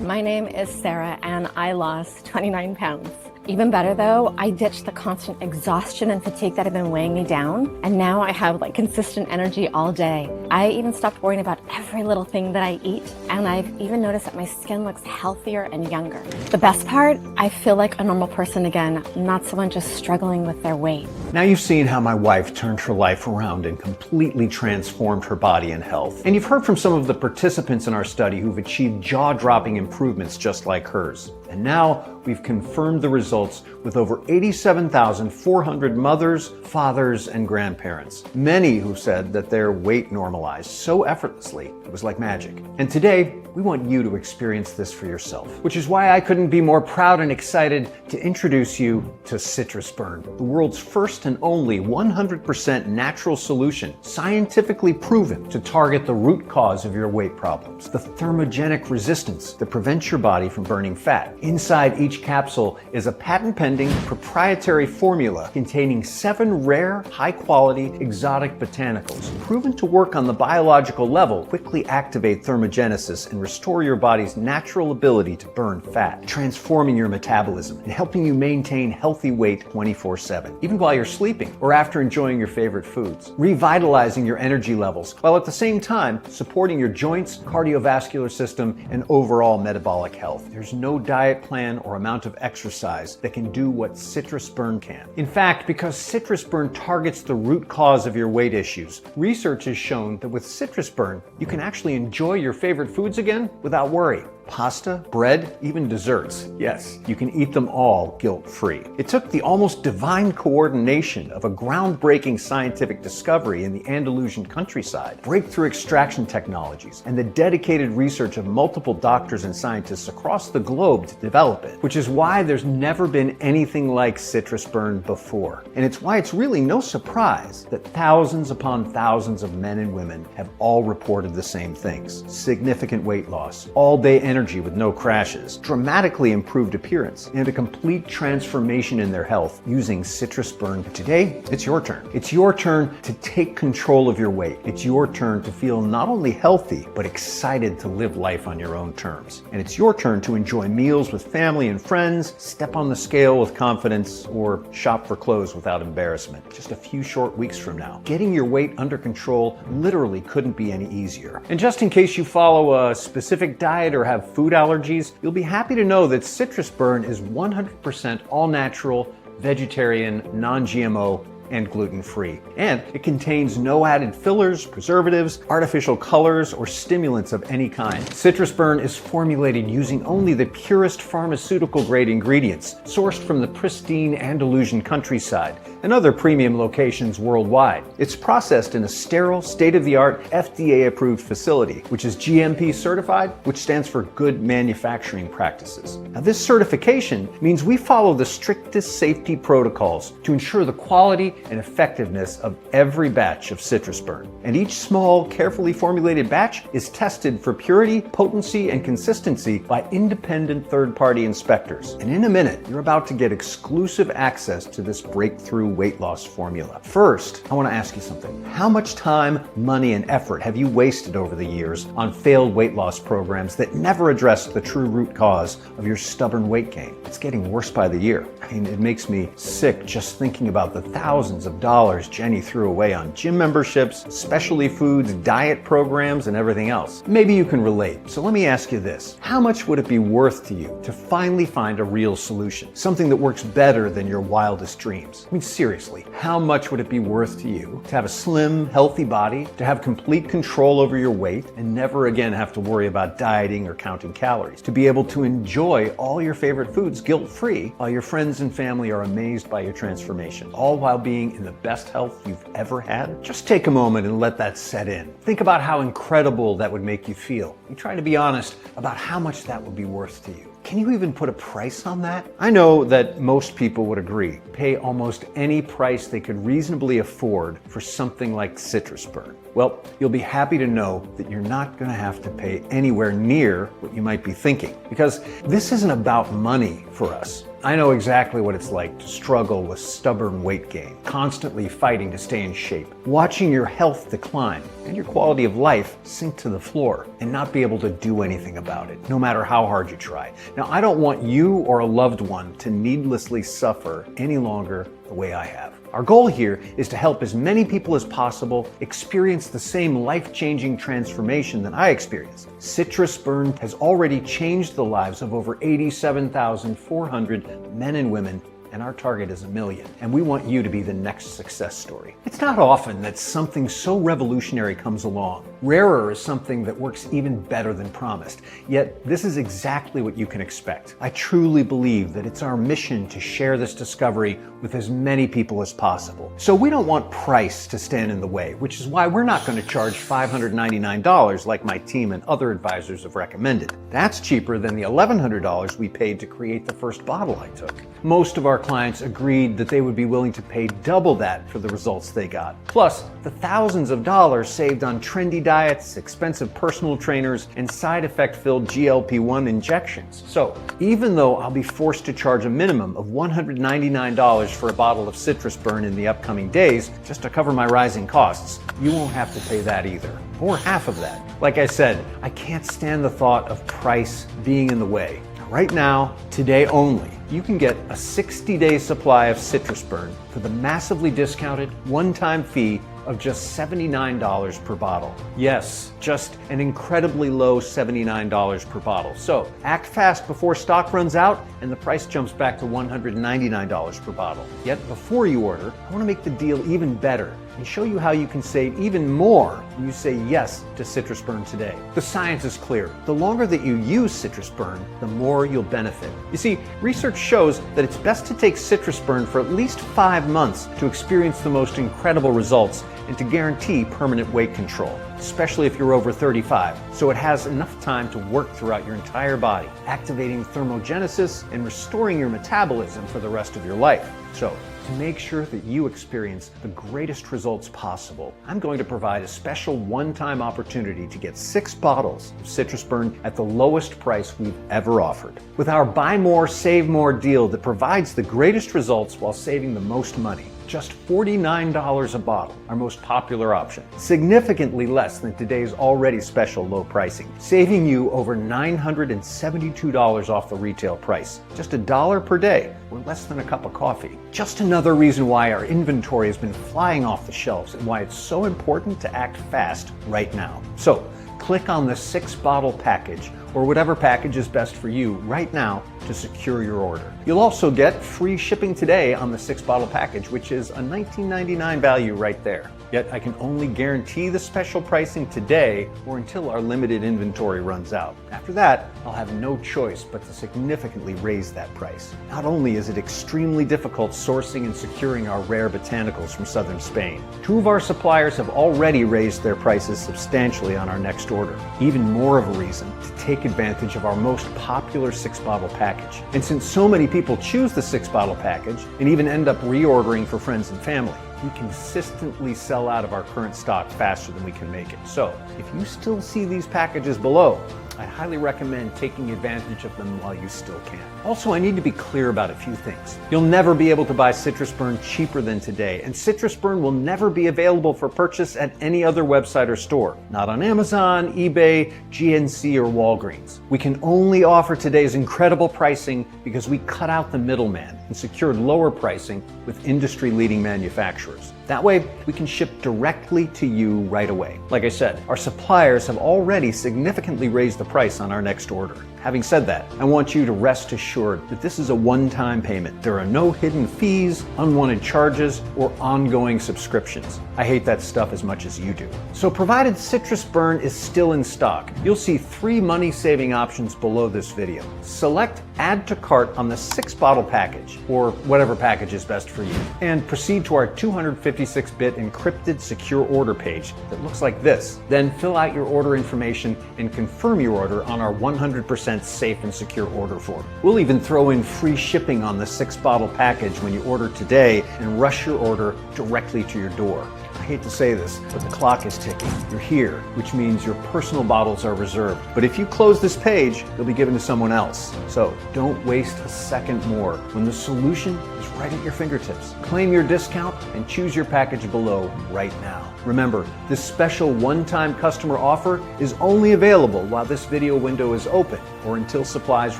My name is Sarah, and I lost 29 pounds. Even better though, I ditched the constant exhaustion and fatigue that had been weighing me down, and now I have like consistent energy all day. I even stopped worrying about every little thing that I eat, and I've even noticed that my skin looks healthier and younger. The best part, I feel like a normal person again, not someone just struggling with their weight. Now you've seen how my wife turned her life around and completely transformed her body and health. And you've heard from some of the participants in our study who've achieved jaw-dropping improvements just like hers. And now we've confirmed the results with over 87,400 mothers, fathers, and grandparents. Many who said that their weight normalized so effortlessly, it was like magic. And today, we want you to experience this for yourself, which is why I couldn't be more proud and excited to introduce you to Citrus Burn, the world's first and only 100% natural solution, scientifically proven to target the root cause of your weight problems, the thermogenic resistance that prevents your body from burning fat. Inside each capsule is a patent-pending proprietary formula containing 7 rare, high-quality, exotic botanicals, proven to work on the biological level, quickly activate thermogenesis and restore your body's natural ability to burn fat, transforming your metabolism and helping you maintain healthy weight 24/7, even while you're sleeping or after enjoying your favorite foods, revitalizing your energy levels while at the same time supporting your joints, cardiovascular system, and overall metabolic health. There's no diet plan or amount of exercise that can do what Citrus Burn can. In fact, because Citrus Burn targets the root cause of your weight issues, research has shown that with Citrus Burn, you can actually enjoy your favorite foods again without worry. Pasta, bread, even desserts. Yes, you can eat them all guilt-free. It took the almost divine coordination of a groundbreaking scientific discovery in the Andalusian countryside, breakthrough extraction technologies, and the dedicated research of multiple doctors and scientists across the globe to develop it, which is why there's never been anything like Citrus Burn before. And it's why it's really no surprise that thousands upon thousands of men and women have all reported the same things. Significant weight loss, all-day energy with no crashes, dramatically improved appearance, and a complete transformation in their health using Citrus Burn. Today, it's your turn. It's your turn to take control of your weight. It's your turn to feel not only healthy, but excited to live life on your own terms. And it's your turn to enjoy meals with family and friends, step on the scale with confidence, or shop for clothes without embarrassment. Just a few short weeks from now. Getting your weight under control literally couldn't be any easier. And just in case you follow a specific diet or have food allergies, you'll be happy to know that Citrus Burn is 100% all-natural, vegetarian, non-GMO, and gluten-free. And it contains no added fillers, preservatives, artificial colors, or stimulants of any kind. Citrus Burn is formulated using only the purest pharmaceutical-grade ingredients, sourced from the pristine Andalusian countryside and other premium locations worldwide. It's processed in a sterile, state-of-the-art, FDA-approved facility, which is GMP certified, which stands for Good Manufacturing Practices. Now, this certification means we follow the strictest safety protocols to ensure the quality and effectiveness of every batch of Citrus Burn. And each small, carefully formulated batch is tested for purity, potency, and consistency by independent third-party inspectors. And in a minute, you're about to get exclusive access to this breakthrough weight loss formula. First, I want to ask you something. How much time, money, and effort have you wasted over the years on failed weight loss programs that never addressed the true root cause of your stubborn weight gain? It's getting worse by the year. I mean, it makes me sick just thinking about the thousands of dollars Jenny threw away on gym memberships, specialty foods, diet programs, and everything else. Maybe you can relate. So let me ask you this. How much would it be worth to you to finally find a real solution? Something that works better than your wildest dreams? I mean, seriously, how much would it be worth to you to have a slim, healthy body, to have complete control over your weight, and never again have to worry about dieting or counting calories, to be able to enjoy all your favorite foods guilt-free while your friends and family are amazed by your transformation, all while being in the best health you've ever had? Just take a moment and let that set in. Think about how incredible that would make you feel. And try to be honest about how much that would be worth to you. Can you even put a price on that? I know that most people would agree. Pay almost any price they could reasonably afford for something like Citrus Burn. Well, you'll be happy to know that you're not going to have to pay anywhere near what you might be thinking, because this isn't about money for us. I know exactly what it's like to struggle with stubborn weight gain, constantly fighting to stay in shape, watching your health decline and your quality of life sink to the floor and not be able to do anything about it, no matter how hard you try. Now, I don't want you or a loved one to needlessly suffer any longer the way I have. Our goal here is to help as many people as possible experience the same life-changing transformation that I experienced. Citrus Burn has already changed the lives of over 87,400 men and women, and our target is 1 million. And we want you to be the next success story. It's not often that something so revolutionary comes along. Rarer is something that works even better than promised. Yet this is exactly what you can expect. I truly believe that it's our mission to share this discovery with as many people as possible. So we don't want price to stand in the way, which is why we're not going to charge $599 like my team and other advisors have recommended. That's cheaper than the $1,100 we paid to create the first bottle I took. most of our clients agreed that they would be willing to pay double that for the results they got. Plus, the thousands of dollars saved on trendy diets, expensive personal trainers, and side effect-filled GLP-1 injections. So, even though I'll be forced to charge a minimum of $199 for a bottle of Citrus Burn in the upcoming days just to cover my rising costs, you won't have to pay that either, or half of that. Like I said, I can't stand the thought of price being in the way. Right now, today only, you can get a 60-day supply of Citrus Burn for the massively discounted one-time fee of just $79 per bottle. Yes, just an incredibly low $79 per bottle. So act fast before stock runs out and the price jumps back to $199 per bottle. Yet before you order, I want to make the deal even better and show you how you can save even more when you say yes to Citrus Burn today. The science is clear. The longer that you use Citrus Burn, the more you'll benefit. You see, research shows that it's best to take Citrus Burn for at least 5 months to experience the most incredible results and to guarantee permanent weight control, especially if you're over 35, so it has enough time to work throughout your entire body, activating thermogenesis and restoring your metabolism for the rest of your life. So, to make sure that you experience the greatest results possible, I'm going to provide a special one-time opportunity to get 6 bottles of Citrus Burn at the lowest price we've ever offered. With our Buy More, Save More deal that provides the greatest results while saving the most money. Just $49 a bottle, our most popular option. Significantly less than today's already special low pricing, saving you over $972 off the retail price. Just $1 per day, or less than a cup of coffee. Just another reason why our inventory has been flying off the shelves and why it's so important to act fast right now. So, click on the 6-bottle package or whatever package is best for you right now to secure your order. You'll also get free shipping today on the 6-bottle package, which is a $19.99 value right there. Yet I can only guarantee the special pricing today or until our limited inventory runs out. After that, I'll have no choice but to significantly raise that price. Not only is it extremely difficult sourcing and securing our rare botanicals from southern Spain, 2 of our suppliers have already raised their prices substantially on our next order. Even more of a reason to take advantage of our most popular 6-bottle package. And since so many people choose the 6-bottle package and even end up reordering for friends and family, we consistently sell out of our current stock faster than we can make it. So, if you still see these packages below, I highly recommend taking advantage of them while you still can. Also, I need to be clear about a few things. You'll never be able to buy Citrus Burn cheaper than today, and Citrus Burn will never be available for purchase at any other website or store. Not on Amazon, eBay, GNC, or Walgreens. We can only offer today's incredible pricing because we cut out the middleman and secured lower pricing with industry-leading manufacturers. That way, we can ship directly to you right away. Like I said, our suppliers have already significantly raised the price on our next order. Having said that, I want you to rest assured that this is a one-time payment. There are no hidden fees, unwanted charges, or ongoing subscriptions. I hate that stuff as much as you do. So provided Citrus Burn is still in stock, you'll see 3 money-saving options below this video. Select Add to Cart on the 6-bottle package, or whatever package is best for you, and proceed to our 256-bit encrypted secure order page that looks like this. Then fill out your order information and confirm your order on our 100% safe and secure order form. We'll even throw in free shipping on the 6-bottle package when you order today and rush your order directly to your door. I hate to say this, but the clock is ticking. You're here, which means your personal bottles are reserved. But if you close this page, they'll be given to someone else. So don't waste a second more when the solution is right at your fingertips. Claim your discount and choose your package below right now. Remember, this special one-time customer offer is only available while this video window is open or until supplies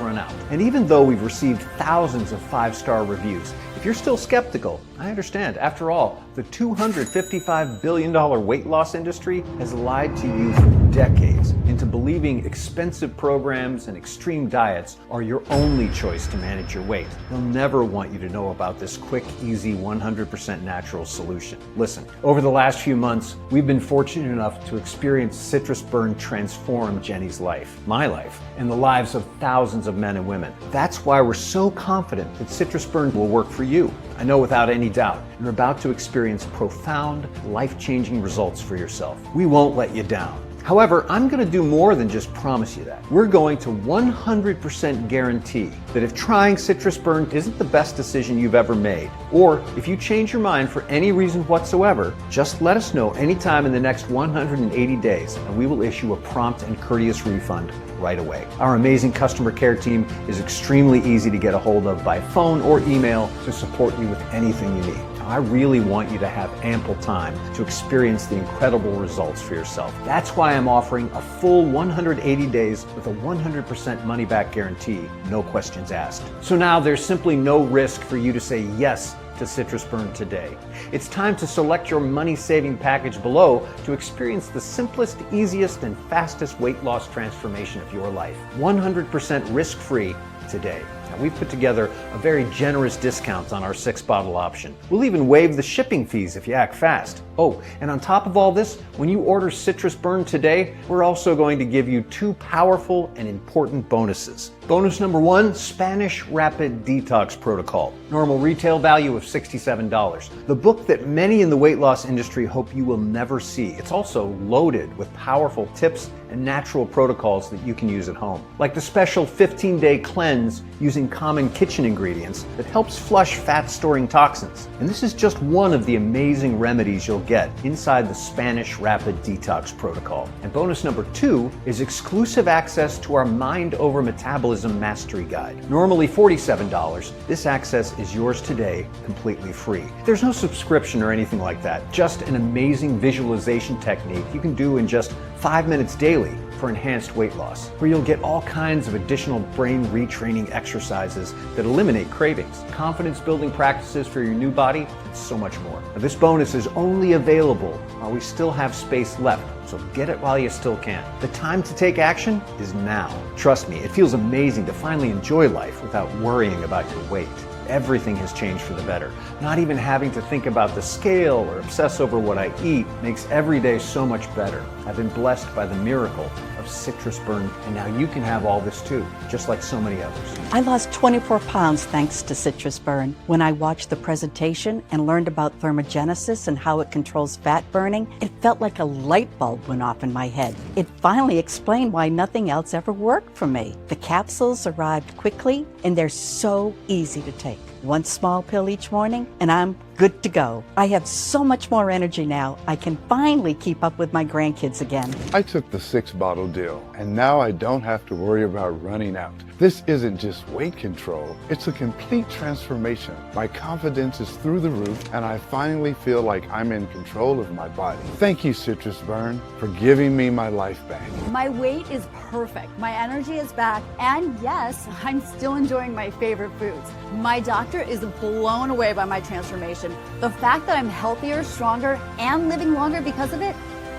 run out. And even though we've received thousands of 5-star reviews, if you're still skeptical, I understand. After all, the $255 billion weight loss industry has lied to you for decades into believing expensive programs and extreme diets are your only choice to manage your weight. They'll never want you to know about this quick, easy, 100% natural solution. Listen, over the last few months, we've been fortunate enough to experience Citrus Burn transform Jenny's life, my life, and the lives of thousands of men and women. That's why we're so confident that Citrus Burn will work for you. I know without any doubt, you're about to experience profound, life-changing results for yourself. We won't let you down. However, I'm going to do more than just promise you that. We're going to 100% guarantee that if trying Citrus Burn isn't the best decision you've ever made, or if you change your mind for any reason whatsoever, just let us know anytime in the next 180 days, and we will issue a prompt and courteous refund right away. Our amazing customer care team is extremely easy to get a hold of by phone or email to support you with anything you need. I really want you to have ample time to experience the incredible results for yourself. That's why I'm offering a full 180 days with a 100% money-back guarantee, no questions asked. So now there's simply no risk for you to say yes to Citrus Burn today. It's time to select your money-saving package below to experience the simplest, easiest, and fastest weight loss transformation of your life. 100% risk-free today. Now, we've put together a very generous discount on our 6-bottle option. We'll even waive the shipping fees if you act fast. Oh, and on top of all this, when you order Citrus Burn today, we're also going to give you 2 powerful and important bonuses. Bonus number 1, Spanish Rapid Detox Protocol. Normal retail value of $67. The book that many in the weight loss industry hope you will never see. It's also loaded with powerful tips and natural protocols that you can use at home. Like the special 15-day cleanse using common kitchen ingredients that helps flush fat-storing toxins. And this is just one of the amazing remedies you'll get inside the Spanish Rapid Detox Protocol. And bonus number 2 is exclusive access to our Mind Over Metabolism Mastery Guide. Normally $47, this access is yours today, completely free. There's no subscription or anything like that, just an amazing visualization technique you can do in just 5 minutes daily for enhanced weight loss, where you'll get all kinds of additional brain retraining exercises that eliminate cravings, confidence-building practices for your new body, and so much more. Now, this bonus is only available while we still have space left, so get it while you still can. The time to take action is now. Trust me, it feels amazing to finally enjoy life without worrying about your weight. Everything has changed for the better. Not even having to think about the scale or obsess over what I eat makes every day so much better. I've been blessed by the miracle of Citrus Burn, and now you can have all this too, just like so many others. I lost 24 pounds thanks to Citrus Burn. When I watched the presentation and learned about thermogenesis and how it controls fat burning, it felt like a light bulb went off in my head. It finally explained why nothing else ever worked for me. The capsules arrived quickly, and they're so easy to take. 1 small pill each morning, and I'm good to go. I have so much more energy now. I can finally keep up with my grandkids again. I took the 6-bottle deal, and now I don't have to worry about running out. This isn't just weight control, it's a complete transformation. My confidence is through the roof, and I finally feel like I'm in control of my body. Thank you, Citrus Burn, for giving me my life back. My weight is perfect. My energy is back. And yes, I'm still enjoying my favorite foods. My doctor is blown away by my transformation. The fact that I'm healthier, stronger, and living longer because of it,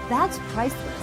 that's priceless.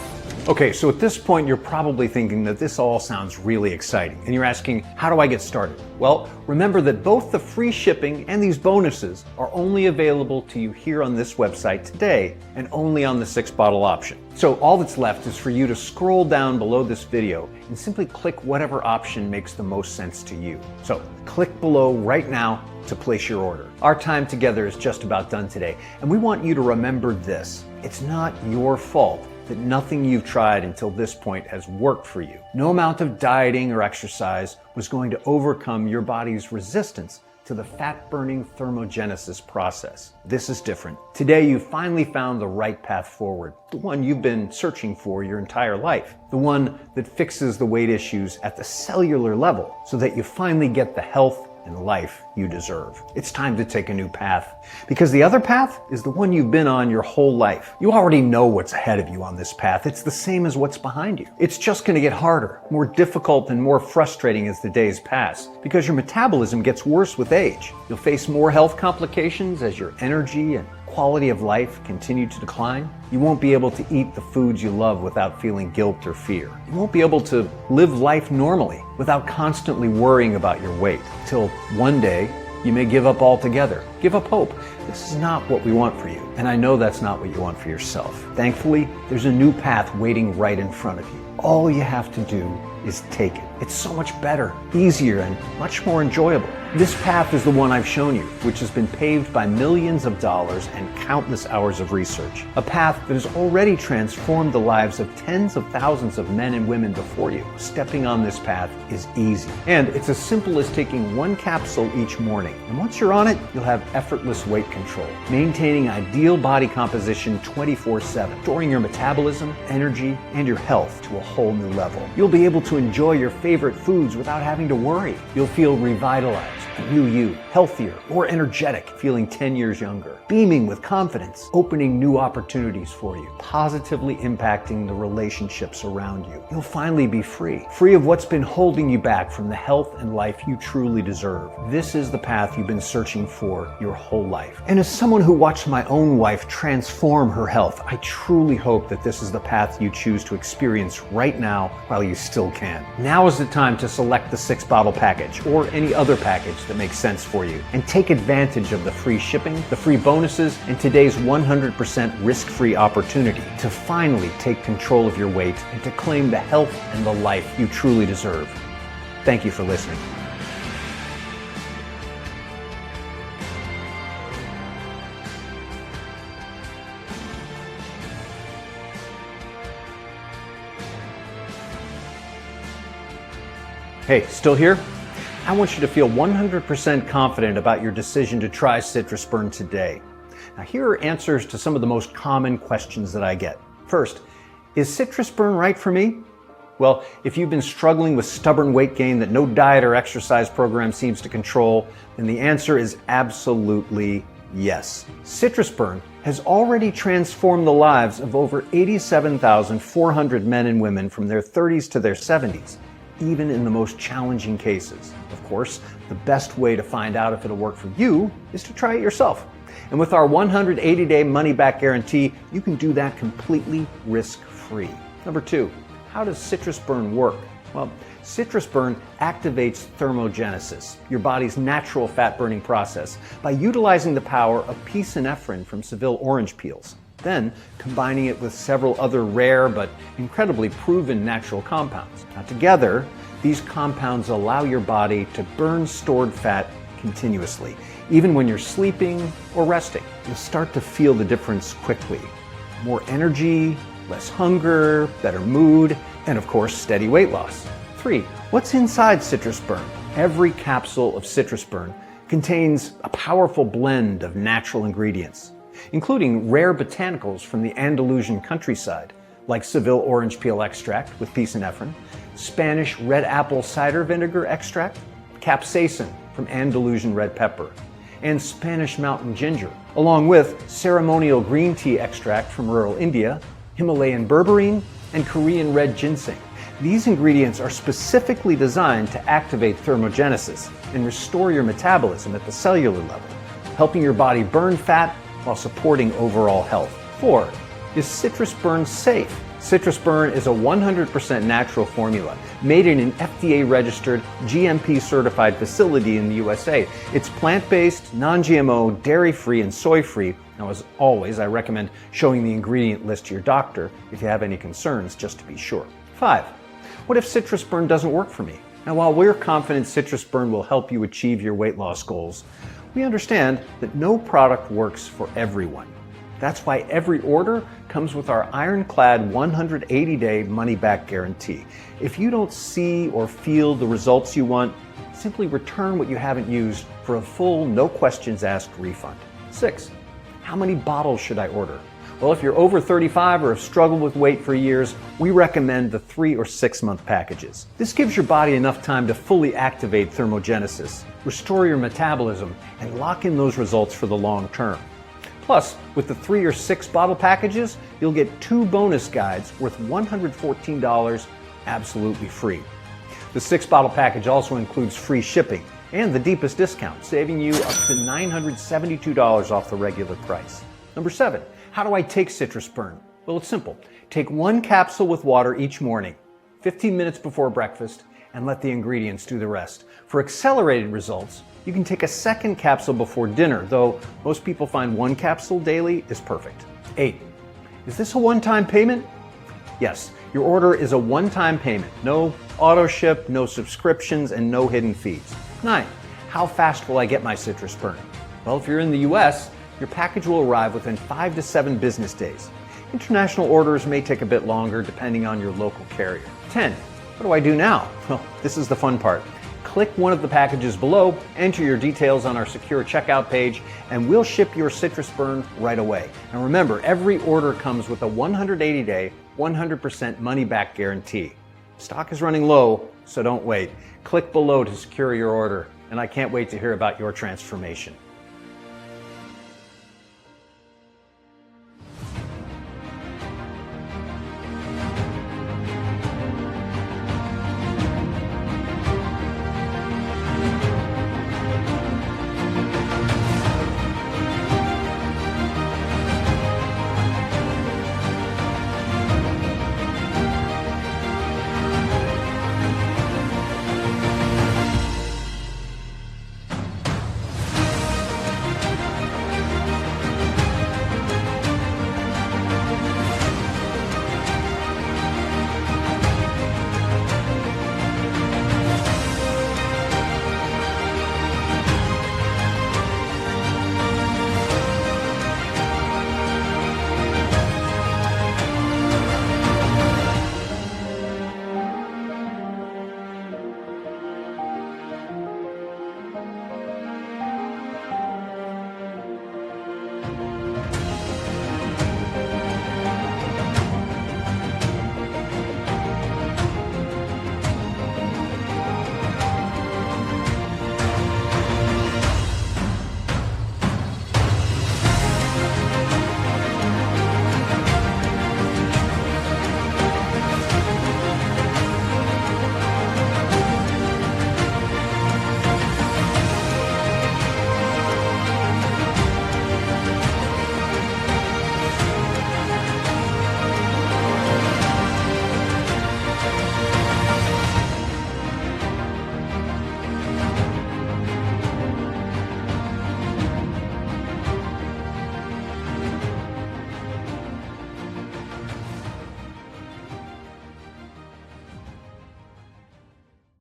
Okay, so at this point, you're probably thinking that this all sounds really exciting, and you're asking, how do I get started? Well, remember that both the free shipping and these bonuses are only available to you here on this website today, and only on the 6-bottle option. So all that's left is for you to scroll down below this video and simply click whatever option makes the most sense to you. So click below right now to place your order. Our time together is just about done today, and we want you to remember this. It's not your fault that nothing you've tried until this point has worked for you. No amount of dieting or exercise was going to overcome your body's resistance to the fat-burning thermogenesis process. This is different. Today, you finally found the right path forward, the one you've been searching for your entire life, the one that fixes the weight issues at the cellular level so that you finally get the health and life you deserve. It's time to take a new path, because the other path is the one you've been on your whole life. You already know what's ahead of you on this path. It's the same as what's behind you. It's just going to get harder, more difficult, and more frustrating as the days pass, because your metabolism gets worse with age. You'll face more health complications as your energy and quality of life continue to decline. You won't be able to eat the foods you love without feeling guilt or fear. You won't be able to live life normally without constantly worrying about your weight, till one day you may give up altogether give up hope. This is not what we want for you. And I know that's not what you want for yourself. Thankfully, there's a new path waiting right in front of you. All you have to do is take it. It's so much better, easier, and much more enjoyable. This path is the one I've shown you, which has been paved by millions of dollars and countless hours of research. A path that has already transformed the lives of tens of thousands of men and women before you. Stepping on this path is easy. And it's as simple as taking one capsule each morning. And once you're on it, you'll have effortless weight control, maintaining ideal body composition 24/7, restoring your metabolism, energy, and your health to a whole new level. You'll be able to enjoy your favorite foods without having to worry. You'll feel revitalized, a new you, healthier, more energetic, feeling 10 years younger, beaming with confidence, opening new opportunities for you, positively impacting the relationships around you. You'll finally be free of what's been holding you back from the health and life you truly deserve. This is the path you've been searching for your whole life. And as someone who watched my own wife transform her health, I truly hope that this is the path you choose to experience right now while you still can. Now is the time to select the 6-bottle package or any other package that makes sense for you and take advantage of the free shipping, the free bonuses, and today's 100% risk-free opportunity to finally take control of your weight and to claim the health and the life you truly deserve. Thank you for listening. Hey, still here? I want you to feel 100% confident about your decision to try Citrus Burn today. Now, here are answers to some of the most common questions that I get. First, is Citrus Burn right for me? Well, if you've been struggling with stubborn weight gain that no diet or exercise program seems to control, then the answer is absolutely yes. Citrus Burn has already transformed the lives of over 87,400 men and women from their 30s to their 70s. Even in the most challenging cases. Of course, the best way to find out if it'll work for you is to try it yourself. And with our 180-day money-back guarantee, you can do that completely risk-free. Number 2, how does Citrus Burn work? Well, Citrus Burn activates thermogenesis, your body's natural fat-burning process, by utilizing the power of pisonephrine from Seville orange peels. Then combining it with several other rare but incredibly proven natural compounds. Now together, these compounds allow your body to burn stored fat continuously, even when you're sleeping or resting. You'll start to feel the difference quickly. More energy, less hunger, better mood, and of course, steady weight loss. 3, what's inside Citrus Burn? Every capsule of Citrus Burn contains a powerful blend of natural ingredients, including rare botanicals from the Andalusian countryside, like Seville orange peel extract with pisonephrine, Spanish red apple cider vinegar extract, capsaicin from Andalusian red pepper, and Spanish mountain ginger, along with ceremonial green tea extract from rural India, Himalayan berberine, and Korean red ginseng. These ingredients are specifically designed to activate thermogenesis and restore your metabolism at the cellular level, helping your body burn fat while supporting overall health. 4, is Citrus Burn safe? Citrus Burn is a 100% natural formula made in an FDA-registered, GMP-certified facility in the USA. It's plant-based, non-GMO, dairy-free, and soy-free. Now, as always, I recommend showing the ingredient list to your doctor if you have any concerns, just to be sure. 5, what if Citrus Burn doesn't work for me? Now, while we're confident Citrus Burn will help you achieve your weight loss goals, we understand that no product works for everyone. That's why every order comes with our ironclad 180-day money-back guarantee. If you don't see or feel the results you want, simply return what you haven't used for a full, no questions asked refund. 6, how many bottles should I order? Well, if you're over 35 or have struggled with weight for years, we recommend the 3 or 6 month packages. This gives your body enough time to fully activate thermogenesis, restore your metabolism, and lock in those results for the long term. Plus, with the 3 or 6 bottle packages, you'll get 2 bonus guides worth $114 absolutely free. The 6 bottle package also includes free shipping and the deepest discount, saving you up to $972 off the regular price. Number 7, how do I take Citrus Burn? Well, it's simple. Take 1 capsule with water each morning, 15 minutes before breakfast, and let the ingredients do the rest. For accelerated results, you can take a second capsule before dinner, though most people find one capsule daily is perfect. 8. Is this a one-time payment? Yes, your order is a one-time payment. No auto ship, no subscriptions, and no hidden fees. 9. How fast will I get my citrus burning? Well, if you're in the US, your package will arrive within 5 to 7 business days. International orders may take a bit longer depending on your local carrier. 10. What do I do now? Well, this is the fun part. Click one of the packages below, enter your details on our secure checkout page, and we'll ship your citrus burn right away. And remember, every order comes with a 180-day, 100% money-back guarantee. Stock is running low, so don't wait. Click below to secure your order, and I can't wait to hear about your transformation.